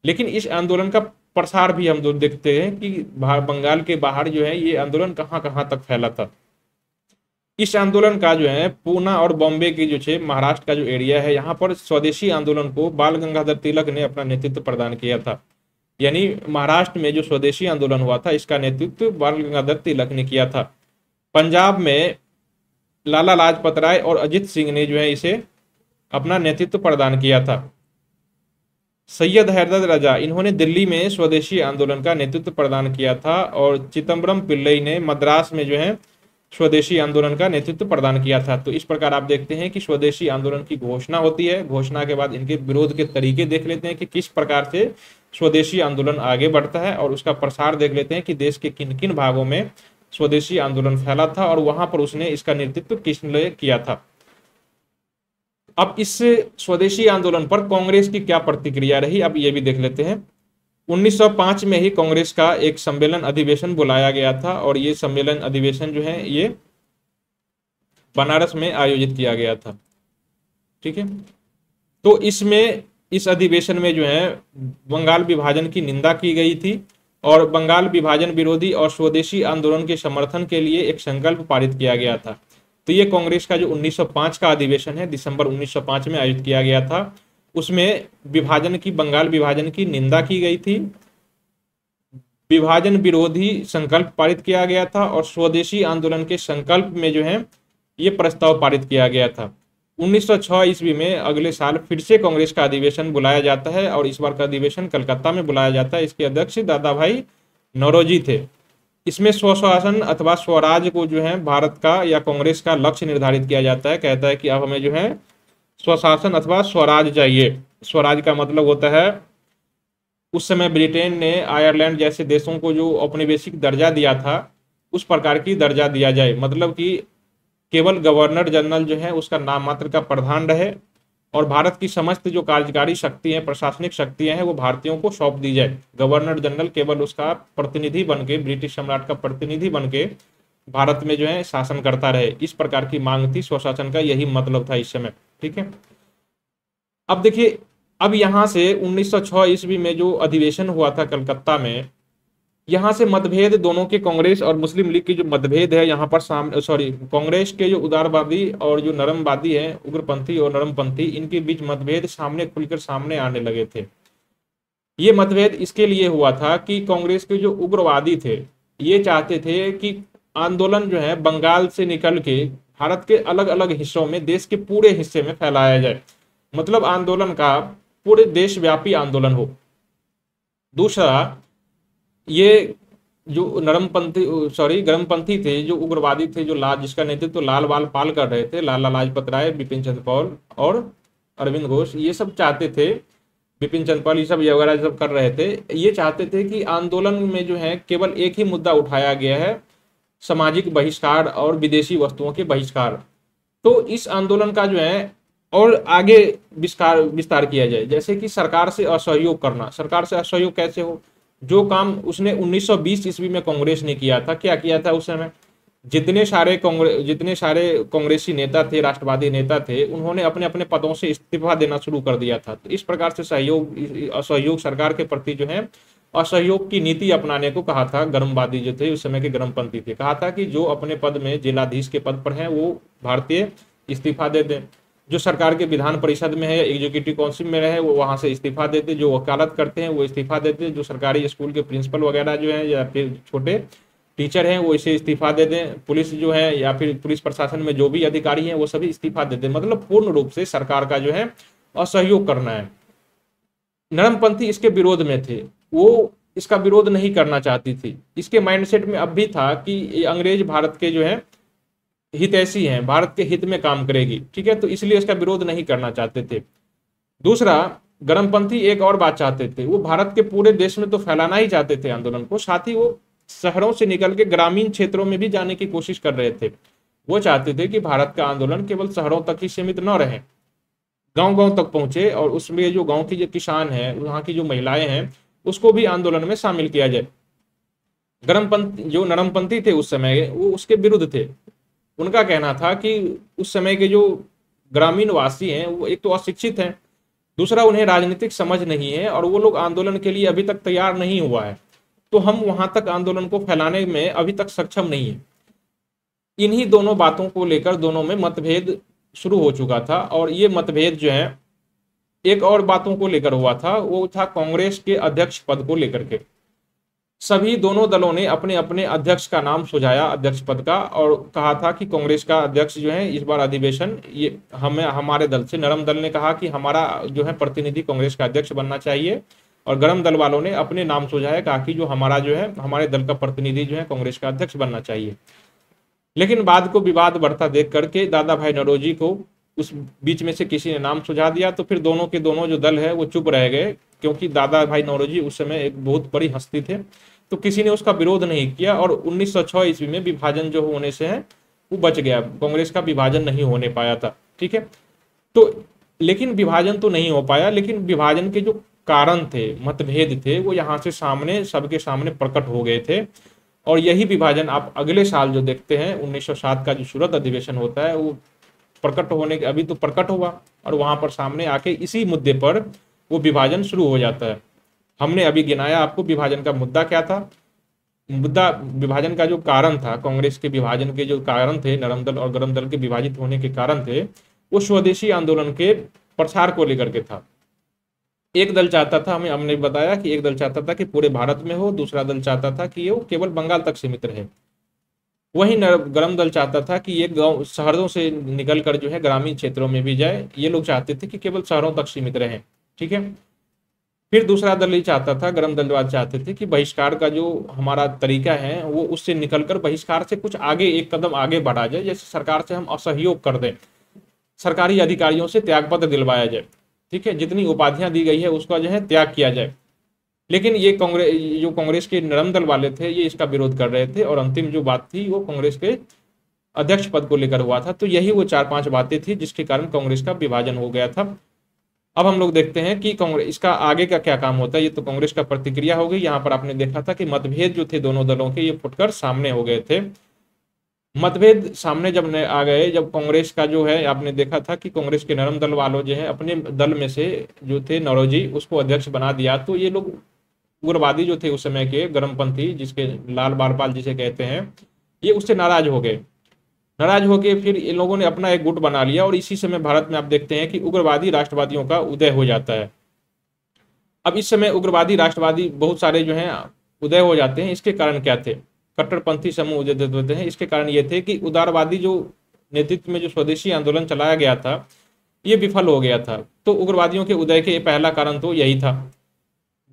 लेकिन इस आंदोलन का प्रसार भी हम लोग देखते हैं कि बंगाल के बाहर जो है ये आंदोलन कहाँ कहाँ तक फैला था। इस आंदोलन का जो है पूना और बॉम्बे की जो है महाराष्ट्र का जो एरिया है, यहाँ पर स्वदेशी आंदोलन को बाल गंगाधर तिलक ने अपना नेतृत्व प्रदान किया था। यानी महाराष्ट्र में जो स्वदेशी आंदोलन हुआ था इसका नेतृत्व बाल गंगाधर तिलक ने किया था। पंजाब में लाला लाजपत राय और अजित सिंह ने जो है इसे अपना नेतृत्व प्रदान किया था। सैयद हैदर रजा इन्होंने दिल्ली में स्वदेशी आंदोलन का नेतृत्व प्रदान किया था और चिदम्बरम पिल्लई ने मद्रास में जो है स्वदेशी आंदोलन का नेतृत्व प्रदान किया था। तो इस प्रकार आप देखते हैं कि स्वदेशी आंदोलन की घोषणा होती है, घोषणा के बाद इनके विरोध के तरीके देख लेते हैं कि किस प्रकार से स्वदेशी आंदोलन आगे बढ़ता है, और उसका प्रसार देख लेते हैं कि देश के किन किन भागों में स्वदेशी आंदोलन फैला था और वहां पर उसने इसका नेतृत्व किसने किया था। अब इस स्वदेशी आंदोलन पर कांग्रेस की क्या प्रतिक्रिया रही, अब ये भी देख लेते हैं। 1905 में ही कांग्रेस का एक सम्मेलन अधिवेशन बुलाया गया था, और ये सम्मेलन अधिवेशन जो है ये बनारस में आयोजित किया गया था। ठीक है, तो इसमें इस अधिवेशन में जो है बंगाल विभाजन की निंदा की गई थी, और बंगाल विभाजन विरोधी और स्वदेशी आंदोलन के समर्थन के लिए एक संकल्प पारित किया गया था। तो ये कांग्रेस का जो 1905 का अधिवेशन है, दिसंबर 1905 में आयोजित किया गया था, उसमें विभाजन की, बंगाल विभाजन की निंदा की गई थी, विभाजन विरोधी संकल्प पारित किया गया था, और स्वदेशी आंदोलन के संकल्प में जो है ये प्रस्ताव पारित किया गया था। 1906 ईस्वी में अगले साल फिर से कांग्रेस का अधिवेशन बुलाया जाता है, और इस बार का अधिवेशन कलकत्ता में बुलाया जाता है। इसके अध्यक्ष दादा भाई नौरोजी थे। इसमें स्वशासन अथवा स्वराज को जो है भारत का या कांग्रेस का लक्ष्य निर्धारित किया जाता है। कहता है कि अब हमें जो है स्वशासन अथवा स्वराज चाहिए। स्वराज का मतलब होता है, उस समय ब्रिटेन ने आयरलैंड जैसे देशों को जो औपनिवेशिक दर्जा दिया था, उस प्रकार की दर्जा दिया जाए। मतलब कि केवल गवर्नर जनरल जो है उसका नाम मात्र का प्रधान रहे, और भारत की समस्त जो कार्यकारी शक्ति है, प्रशासनिक शक्तियां हैं, वो भारतीयों को सौंप दी जाए। गवर्नर जनरल केवल उसका प्रतिनिधि बन के, ब्रिटिश सम्राट का प्रतिनिधि बन के भारत में जो है शासन करता रहे। इस प्रकार की मांग थी स्वशासन का, यही मतलब था इस समय। ठीक है, अब देखिए, अब यहां से 1906 ईस्वी में जो अधिवेशन हुआ था कलकत्ता में, यहां से मतभेद दोनों के, कांग्रेस और मुस्लिम लीग के जो मतभेद है यहाँ पर सामने, कांग्रेस के जो उदारवादी और जो नरमवादी हैं, उग्रपंथी और नरमपंथी, इनके बीच मतभेद सामने खुलकर सामने आने लगे थे। ये मतभेद इसके लिए हुआ था कि कांग्रेस के जो उग्रवादी थे, ये चाहते थे कि आंदोलन जो है बंगाल से निकल के भारत के अलग अलग हिस्सों में, देश के पूरे हिस्से में फैलाया जाए। मतलब आंदोलन का पूरे देशव्यापी आंदोलन हो। दूसरा, ये जो गर्मपंथी थे, जो उग्रवादी थे, जो जिसका नेतृत्व लाल बाल पाल कर रहे थे, लाला लाजपत राय, बिपिन चंद्र पाल और अरविंद घोष, ये सब चाहते थे, बिपिन चंद्र पाल ये सब वगैरह सब कर रहे थे। ये चाहते थे कि आंदोलन में जो है केवल एक ही मुद्दा उठाया गया है, सामाजिक बहिष्कार और विदेशी वस्तुओं के बहिष्कार। तो इस आंदोलन का जो है और आगे विस्तार किया जाए, जैसे कि सरकार से असहयोग करना। सरकार से असहयोग कैसे हो? जो काम उसने 1920 ईस्वी में कांग्रेस ने किया था, क्या किया था उस समय? जितने सारे कांग्रेसी नेता थे, राष्ट्रवादी नेता थे, उन्होंने अपने अपने पदों से इस्तीफा देना शुरू कर दिया था। तो इस प्रकार से असहयोग सरकार के प्रति जो है असहयोग की नीति अपनाने को कहा था। गर्मवादी जो थे, उस समय के गर्मपंथी थे, कहा था कि जो अपने पद में, जिलाधीश के पद पर हैं, वो भारतीय इस्तीफा दे दें। जो सरकार के विधान परिषद में है, एग्जीक्यूटिव काउंसिल में रहे, वो वहां से इस्तीफा देते। जो वकालत करते हैं वो इस्तीफा देते। जो सरकारी स्कूल के प्रिंसिपल वगैरह जो है, या फिर छोटे टीचर हैं, वो इसे इस्तीफा दे दें। पुलिस जो है या फिर पुलिस प्रशासन में जो भी अधिकारी हैं, वो सभी इस्तीफा दे दें। मतलब पूर्ण रूप से सरकार का जो है असहयोग करना है। नरमपंथी इसके विरोध में थे, वो इसका विरोध नहीं करना चाहती थी। इसके माइंडसेट में अब भी था कि अंग्रेज भारत के जो है हितैषी हैं, भारत के हित में काम करेगी। ठीक है, तो इसलिए इसका विरोध नहीं करना चाहते थे। दूसरा, गर्मपंथी एक और बात चाहते थे, वो भारत के पूरे देश में तो फैलाना ही चाहते थे आंदोलन को, साथ ही वो शहरों से निकल के ग्रामीण क्षेत्रों में भी जाने की कोशिश कर रहे थे। वो चाहते थे कि भारत का आंदोलन केवल शहरों तक ही सीमित न रहे, गांव गांव तक पहुंचे, और उसमें जो गांव की जो किसान हैं, वहां की जो महिलाएं हैं, उसको भी आंदोलन में शामिल किया जाए। जो नरमपंथी थे उस समय, वो उसके विरुद्ध थे। उनका कहना था कि उस समय के जो ग्रामीण वासी हैं, वो एक तो अशिक्षित हैं, दूसरा उन्हें राजनीतिक समझ नहीं है, और वो लोग आंदोलन के लिए अभी तक तैयार नहीं हुआ है। तो हम वहां तक आंदोलन को फैलाने में अभी तक सक्षम नहीं है। इन्हीं दोनों बातों को लेकर दोनों में मतभेद शुरू हो चुका था। और ये मतभेद जो है एक और बातों को लेकर हुआ था, वो था कांग्रेस के अध्यक्ष पद को लेकर के। सभी दोनों दलों ने अपने अपने अध्यक्ष का नाम सुझाया, अध्यक्ष पद का, और कहा था कि कांग्रेस का अध्यक्ष जो है इस बार अधिवेशन, ये हमारे दल से, नरम दल ने कहा कि हमारा जो है प्रतिनिधि कांग्रेस का अध्यक्ष बनना चाहिए, और गरम दल वालों ने अपने नाम सुझाया, कहा कि जो हमारा जो है, हमारे दल का प्रतिनिधि जो है कांग्रेस का अध्यक्ष बनना चाहिए। लेकिन बाद को विवाद बढ़ता देख करके दादा भाई नौरोजी को उस बीच में से किसी ने नाम सुझा दिया, तो फिर दोनों के दोनों जो दल है वो चुप रह गए, क्योंकि दादा भाई नौरोजी उस समय एक बहुत बड़ी हस्ती थे, तो किसी ने उसका विरोध नहीं किया और 1906 ईस्वी में विभाजन जो होने से है वो बच गया, कांग्रेस का विभाजन नहीं होने पाया था। ठीक है, तो लेकिन विभाजन तो नहीं हो पाया, लेकिन विभाजन के जो कारण थे, मतभेद थे, वो यहाँ से सामने सबके सामने प्रकट हो गए थे। और यही विभाजन आप अगले साल जो देखते हैं 1907 का जो सूरत अधिवेशन होता है, वो प्रकट होने के अभी तो प्रकट हुआ और वहां पर सामने आके इसी मुद्दे पर वो विभाजन शुरू हो जाता है। हमने अभी गिनाया आपको विभाजन का मुद्दा क्या था। मुद्दा विभाजन का जो कारण था, कांग्रेस के विभाजन के जो कारण थे, नरम दल और गरम दल के विभाजित होने के कारण थे, वो स्वदेशी आंदोलन के प्रसार को लेकर के था। एक दल चाहता था, हमने बताया कि एक दल चाहता था कि पूरे भारत में हो, दूसरा दल चाहता था कि ये केवल बंगाल तक सीमित रहे। वही गरम दल चाहता था कि ये गांव शहरों से निकल कर जो है ग्रामीण क्षेत्रों में भी जाए। ये लोग चाहते थे कि केवल शहरों तक सीमित रहे। ठीक है, फिर दूसरा दल ये चाहता था, गरम दलवाद चाहते थे कि बहिष्कार का जो हमारा तरीका है वो उससे निकलकर बहिष्कार से कुछ आगे, एक कदम आगे बढ़ा जाए, जैसे सरकार से हम असहयोग कर दें, सरकारी अधिकारियों से त्यागपत्र दिलवाया जाए। ठीक है, जितनी उपाधियां दी गई है उसका जो है त्याग किया जाए। लेकिन ये कांग्रेस के नरम दल वाले थे, ये इसका विरोध कर रहे थे और अंतिम जो बात थी वो कांग्रेस के अध्यक्ष पद को लेकर हुआ था। तो यही वो 4-5 बातें थी जिसके कारण कांग्रेस का विभाजन हो गया था। अब हम लोग देखते हैं कि कांग्रेस इसका आगे का क्या काम होता है। ये तो कांग्रेस का प्रतिक्रिया हो गई। यहाँ पर आपने देखा था कि मतभेद जो थे दोनों दलों के, ये फुटकर सामने हो गए थे। मतभेद सामने जब आ गए, जब कांग्रेस का जो है, आपने देखा था कि कांग्रेस के नरम दल वालों जो है अपने दल में से जो थे नौरोजी, उसको अध्यक्ष बना दिया। तो ये लोग उग्रवादी जो थे उस समय के, गर्मपंथी, जिसके लाल बारपाल जिसे कहते हैं, ये उससे नाराज हो गए। नाराज होकर फिर इन लोगों ने अपना एक गुट बना लिया और इसी समय भारत में आप देखते हैं कि उग्रवादी राष्ट्रवादियों का उदय हो जाता है। अब इस समय उग्रवादी राष्ट्रवादी बहुत सारे जो हैं उदय हो जाते हैं। इसके कारण क्या थे? कट्टरपंथी समूह उदय होते हैं। इसके कारण ये थे कि उदारवादी जो नेतृत्व में जो स्वदेशी आंदोलन चलाया गया था, ये विफल हो गया था। तो उग्रवादियों के उदय के पहला कारण तो यही था।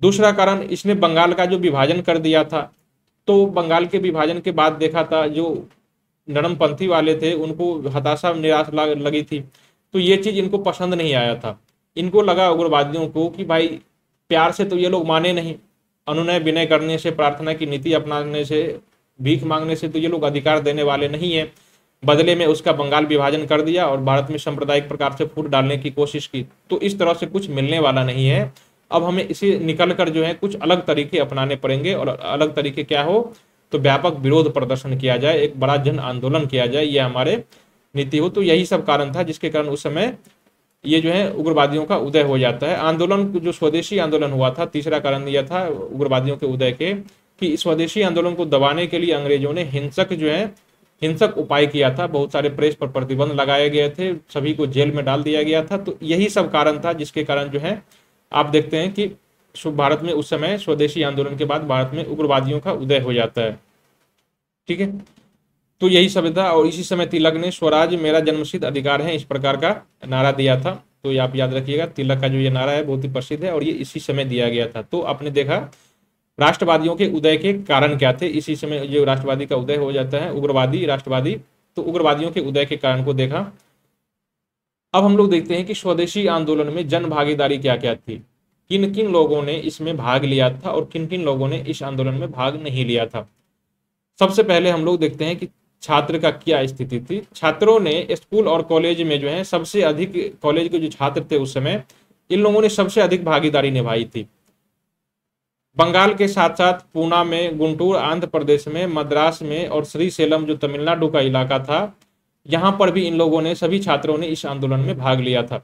दूसरा कारण, इसने बंगाल का जो विभाजन कर दिया था। तो बंगाल के विभाजन के बाद देखा था जो नरमपंथी वाले थे उनको हताशा निराश लगी थी। तो ये चीज इनको पसंद नहीं आया था। इनको लगा उग्रवादियों को कि भाई प्यार से तो ये लोग माने नहीं, अनुनय विनय करने से, प्रार्थना की नीति अपनाने से, भीख मांगने से तो ये लोग अधिकार देने वाले नहीं है। बदले में उसका बंगाल विभाजन कर दिया और भारत में सांप्रदायिक प्रकार से फूट डालने की कोशिश की। तो इस तरह से कुछ मिलने वाला नहीं है। अब हमें इसे निकल कर जो है कुछ अलग तरीके अपनाने पड़ेंगे। और अलग तरीके क्या हो? तो व्यापक विरोध प्रदर्शन किया जाए, एक बड़ा जन आंदोलन किया जाए, ये हमारे नीति हो। तो यही सब कारण था जिसके कारण उस समय ये जो है उग्रवादियों का उदय हो जाता है। आंदोलन जो स्वदेशी आंदोलन हुआ था, तीसरा कारण यह था उग्रवादियों के उदय के कि स्वदेशी आंदोलन को दबाने के लिए अंग्रेजों ने हिंसक उपाय किया था। बहुत सारे प्रेस पर प्रतिबंध लगाए गए थे, सभी को जेल में डाल दिया गया था। तो यही सब कारण था जिसके कारण जो है आप देखते हैं कि भारत में उस समय स्वदेशी आंदोलन के बाद भारत में उग्रवादियों का उदय हो जाता है। ठीक है, तो यही सब था। और इसी समय तिलक ने स्वराज मेरा जन्मसिद्ध अधिकार है, इस प्रकार का नारा दिया था। तो ये आप याद रखिएगा, तिलक का जो ये नारा है बहुत ही प्रसिद्ध है और ये इसी समय दिया गया था। तो आपने देखा राष्ट्रवादियों के उदय के कारण क्या थे। इसी समय जो राष्ट्रवादी का उदय हो जाता है, उग्रवादी राष्ट्रवादी, तो उग्रवादियों के उदय के कारण को देखा। अब हम लोग देखते हैं कि स्वदेशी आंदोलन में जन भागीदारी क्या क्या थी, किन किन लोगों ने इसमें भाग लिया था और किन किन लोगों ने इस आंदोलन में भाग नहीं लिया था। सबसे पहले हम लोग देखते हैं कि छात्र का क्या स्थिति थी। छात्रों ने स्कूल और कॉलेज में जो है सबसे अधिक, कॉलेज के जो छात्र थे उस समय, इन लोगों ने सबसे अधिक भागीदारी निभाई थी। बंगाल के साथ साथ पूना में, गुंटूर आंध्र प्रदेश में, मद्रास में और श्रीसेलम जो तमिलनाडु का इलाका था, यहां पर भी इन लोगों ने, सभी छात्रों ने इस आंदोलन में भाग लिया था।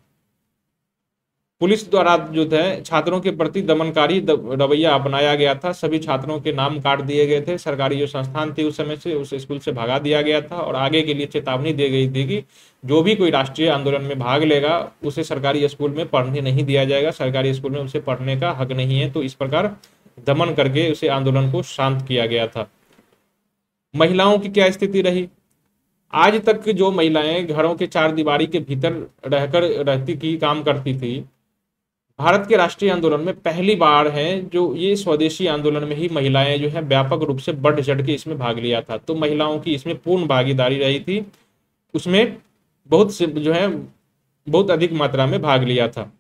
पुलिस द्वारा जो है छात्रों के प्रति दमनकारी रवैया अपनाया गया था। सभी छात्रों के नाम काट दिए गए थे। सरकारी जो संस्थान थी उस समय से उस स्कूल से भगा दिया गया था और आगे के लिए चेतावनी दी गई थी कि जो भी कोई राष्ट्रीय आंदोलन में भाग लेगा उसे सरकारी स्कूल में पढ़ने नहीं दिया जाएगा, सरकारी स्कूल में उसे पढ़ने का हक नहीं है। तो इस प्रकार दमन करके उसे आंदोलन को शांत किया गया था। महिलाओं की क्या स्थिति रही? आज तक जो महिलाएं घरों के चार दीवारी के भीतर रहती काम करती थी, भारत के राष्ट्रीय आंदोलन में पहली बार है जो ये स्वदेशी आंदोलन में ही महिलाएं जो है व्यापक रूप से बढ़ चढ़ के इसमें भाग लिया था। तो महिलाओं की इसमें पूर्ण भागीदारी रही थी, उसमें बहुत से जो है बहुत अधिक मात्रा में भाग लिया था।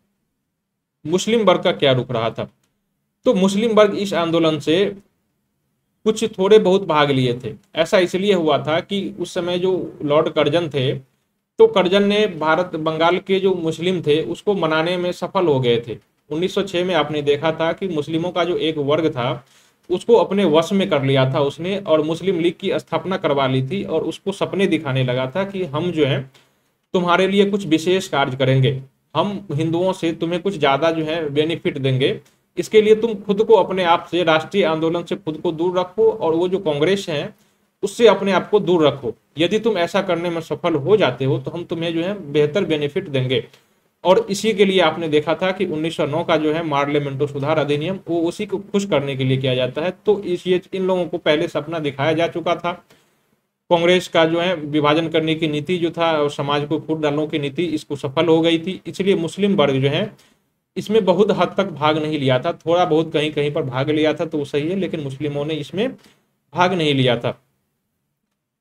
मुस्लिम वर्ग का क्या रुख रहा था? तो मुस्लिम वर्ग इस आंदोलन से कुछ थोड़े बहुत भाग लिए थे। ऐसा इसलिए हुआ था कि उस समय जो लॉर्ड कर्जन थे, तो कर्जन ने भारत बंगाल के जो मुस्लिम थे उसको मनाने में सफल हो गए थे। 1906 में आपने देखा था कि मुस्लिमों का जो एक वर्ग था उसको अपने वश में कर लिया था उसने, और मुस्लिम लीग की स्थापना करवा ली थी, और उसको सपने दिखाने लगा था कि हम जो है तुम्हारे लिए कुछ विशेष कार्य करेंगे, हम हिंदुओं से तुम्हें कुछ ज्यादा जो है बेनिफिट देंगे, इसके लिए तुम खुद को अपने आप से राष्ट्रीय आंदोलन से खुद को दूर रखो और वो जो कांग्रेस है उससे अपने आप को दूर रखो। यदि तुम ऐसा करने में सफल हो जाते हो तो हम तुम्हें जो है बेहतर बेनिफिट देंगे। और इसी के लिए आपने देखा था कि 1909 का जो है मार्लियामेंटो सुधार अधिनियम वो उसी को खुश करने के लिए किया जाता है। तो ये इन लोगों को पहले सपना दिखाया जा चुका था। कांग्रेस का जो है विभाजन करने की नीति जो था और समाज को फूट डालने की नीति इसको सफल हो गई थी, इसलिए मुस्लिम वर्ग जो है इसमें बहुत हद तक भाग नहीं लिया था। थोड़ा बहुत कहीं कहीं पर भाग लिया था तो वो सही है, लेकिन मुस्लिमों ने इसमें भाग नहीं लिया था।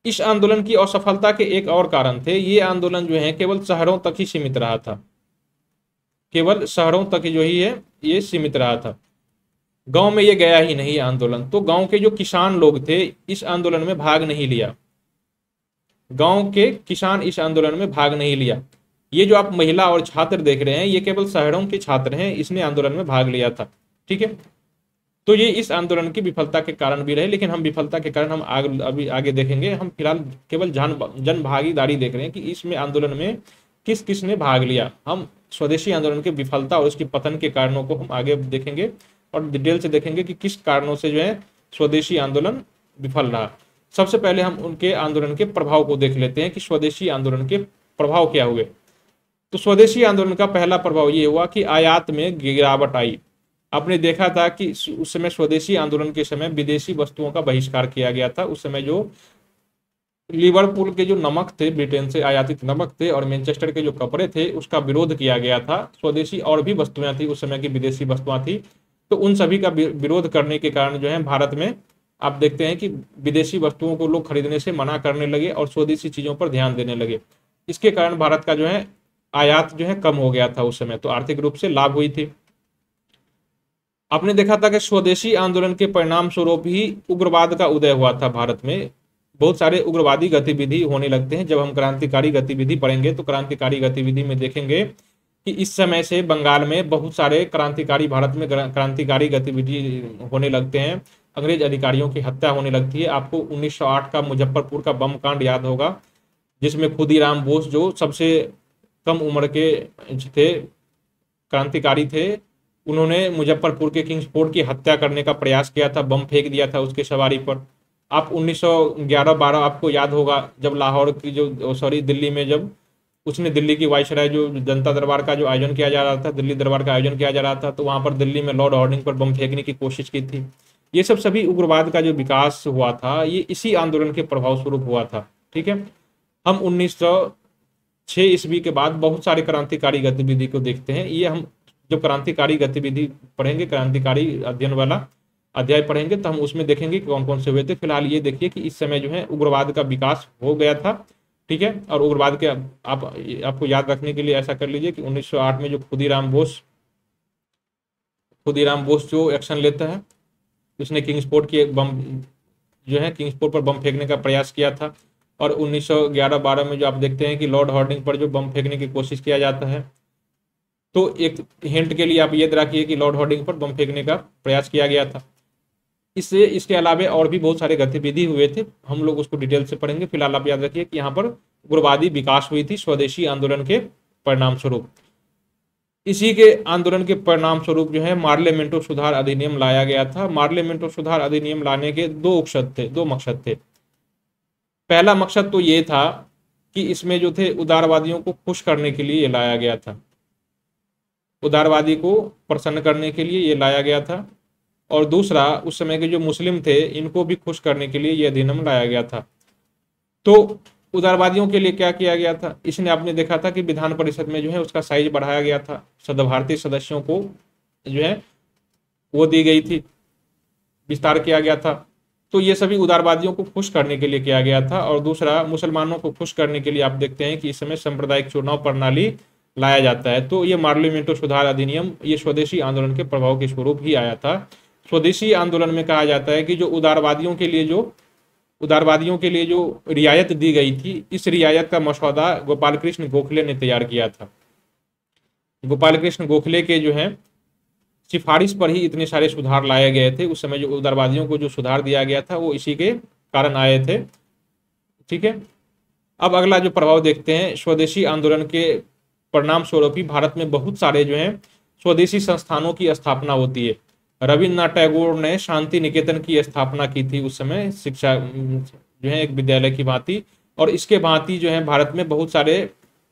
इस आंदोलन की असफलता के एक और कारण थे, ये आंदोलन जो है केवल शहरों तक ही सीमित रहा था, केवल शहरों तक जो ही है ये सीमित रहा था, गांव में ये गया ही नहीं आंदोलन। तो गांव के जो किसान लोग थे इस आंदोलन में भाग नहीं लिया, गांव के किसान इस आंदोलन में भाग नहीं लिया। ये जो आप महिला और छात्र देख रहे हैं ये केवल शहरों के छात्र हैं, इसने आंदोलन में भाग लिया था। ठीक है, तो ये इस आंदोलन की विफलता के कारण भी रहे, लेकिन हम विफलता के कारण हम अभी आगे देखेंगे। हम फिलहाल केवल जन भागीदारी देख रहे हैं कि इसमें आंदोलन में किस किस ने भाग लिया। हम स्वदेशी आंदोलन की विफलता और उसकी पतन के कारणों को हम आगे देखेंगे और डिटेल से देखेंगे कि किस कारणों से जो है स्वदेशी आंदोलन विफल रहा। सबसे पहले हम उनके आंदोलन के प्रभाव को देख लेते हैं कि स्वदेशी आंदोलन के प्रभाव क्या हुए। तो स्वदेशी आंदोलन का पहला प्रभाव ये हुआ कि आयात में गिरावट आई। आपने देखा था कि उस समय स्वदेशी आंदोलन के समय विदेशी वस्तुओं का बहिष्कार किया गया था। उस समय जो लिवरपूल के जो नमक थे, ब्रिटेन से आयातित नमक थे, और मैनचेस्टर के जो कपड़े थे उसका विरोध किया गया था। स्वदेशी और भी वस्तुएं थी, उस समय की विदेशी वस्तुएं थी, तो उन सभी का विरोध करने के कारण जो है भारत में आप देखते हैं कि विदेशी वस्तुओं को लोग खरीदने से मना करने लगे और स्वदेशी चीजों पर ध्यान देने लगे। इसके कारण भारत का जो है आयात जो है कम हो गया था उस समय, तो आर्थिक रूप से लाभ हुई थी। आपने देखा था कि स्वदेशी आंदोलन के परिणाम स्वरूप ही उग्रवाद का उदय हुआ था भारत में। बहुत सारे उग्रवादी गतिविधि होने लगते हैं। जब हम क्रांतिकारी गतिविधि पढ़ेंगे तो क्रांतिकारी गतिविधि में देखेंगे कि इस समय से बंगाल में बहुत सारे क्रांतिकारी, भारत में क्रांतिकारी गतिविधि होने लगते हैं। अंग्रेज अधिकारियों की हत्या होने लगती है। आपको 1908 का मुजफ्फरपुर का बम कांड याद होगा, जिसमें खुदीराम बोस जो सबसे कम उम्र के थे, क्रांतिकारी थे, उन्होंने मुजफ्फरपुर के किंग्स फोर्ट की हत्या करने का प्रयास किया था, बम फेंक दिया था उसके सवारी पर। आप 1911-12 आपको याद होगा जब लाहौर की जो दिल्ली में जब उसने दिल्ली की वायसराय जो जनता दरबार का जो आयोजन किया जा रहा था, दिल्ली दरबार का आयोजन किया जा रहा था, तो वहां पर दिल्ली में लॉर्ड हार्डिंग पर बम फेंकने की कोशिश की थी। ये सब सभी उग्रवाद का जो विकास हुआ था ये इसी आंदोलन के प्रभाव स्वरूप हुआ था। ठीक है, हम 1906 ईस्वी के बाद बहुत सारे क्रांतिकारी गतिविधि को देखते हैं। ये हम जब क्रांतिकारी गतिविधि पढ़ेंगे, क्रांतिकारी अध्ययन वाला अध्याय पढ़ेंगे, तो हम उसमें देखेंगे कि कौन कौन से हुए थे। फिलहाल ये देखिए कि इस समय जो है उग्रवाद का विकास हो गया था। ठीक है, और उग्रवाद के आपको याद रखने के लिए ऐसा कर लीजिए कि 1908 में जो खुदीराम बोस जो एक्शन लेता है, उसने किंग्सपोर्ट की एक बम जो है किंग्सपोर्ट पर बम फेंकने का प्रयास किया था। और 1911-12 में जो आप देखते हैं कि लॉर्ड हार्डिंग पर जो बम फेंकने की कोशिश किया जाता है, तो एक हिंट के लिए आप याद रखिए कि लॉर्ड हार्डिंग पर बम फेंकने का प्रयास किया गया था। इसके अलावा और भी बहुत सारे गतिविधि हुए थे, हम लोग उसको डिटेल से पढ़ेंगे। फिलहाल आप याद रखिए कि यहाँ पर उग्रवादी विकास हुई थी स्वदेशी आंदोलन के परिणाम स्वरूप। इसी के आंदोलन के परिणाम स्वरूप जो है मार्लियामेंटो सुधार अधिनियम लाया गया था। मार्लियामेंटो सुधार अधिनियम लाने के दो मकसद थे। पहला मकसद तो ये था कि इसमें जो थे उदारवादियों को खुश करने के लिए ये लाया गया था, उदारवादी को प्रसन्न करने के लिए ये लाया गया था। और दूसरा, उस समय के जो मुस्लिम थे इनको भी खुश करने के लिए यह अधिनियम लाया गया था। तो उदारवादियों के लिए क्या किया गया था, इसने आपने देखा था कि विधान परिषद में जो है उसका साइज बढ़ाया गया था, सदाभारतीय सदस्यों को जो है वो दी गई थी, विस्तार किया गया था। तो ये सभी उदारवादियों को खुश करने के लिए किया गया था। और दूसरा, मुसलमानों को खुश करने के लिए आप देखते हैं कि इस समय सांप्रदायिक चुनाव प्रणाली लाया जाता है। तो ये मार्लिमेंटो सुधार अधिनियम ये स्वदेशी आंदोलन के प्रभाव के स्वरूप ही आया था। स्वदेशी आंदोलन में कहा जाता है कि जो उदारवादियों के लिए जो रियायत दी गई थी, इस रियायत का मसौदा गोपाल कृष्ण गोखले ने तैयार किया था। गोपाल कृष्ण गोखले के जो है सिफारिश पर ही इतने सारे सुधार लाए गए थे। उस समय जो उदारवादियों को जो सुधार दिया गया था वो इसी के कारण आए थे। ठीक है, अब अगला जो प्रभाव देखते हैं, स्वदेशी आंदोलन के परिणाम स्वरूप ही भारत में बहुत सारे जो है स्वदेशी संस्थानों की स्थापना होती है। रविन्द्रनाथ टैगोर ने शांति निकेतन की स्थापना की थी उस समय, शिक्षा जो है एक विद्यालय की भांति। और इसके भांति जो है भारत में बहुत सारे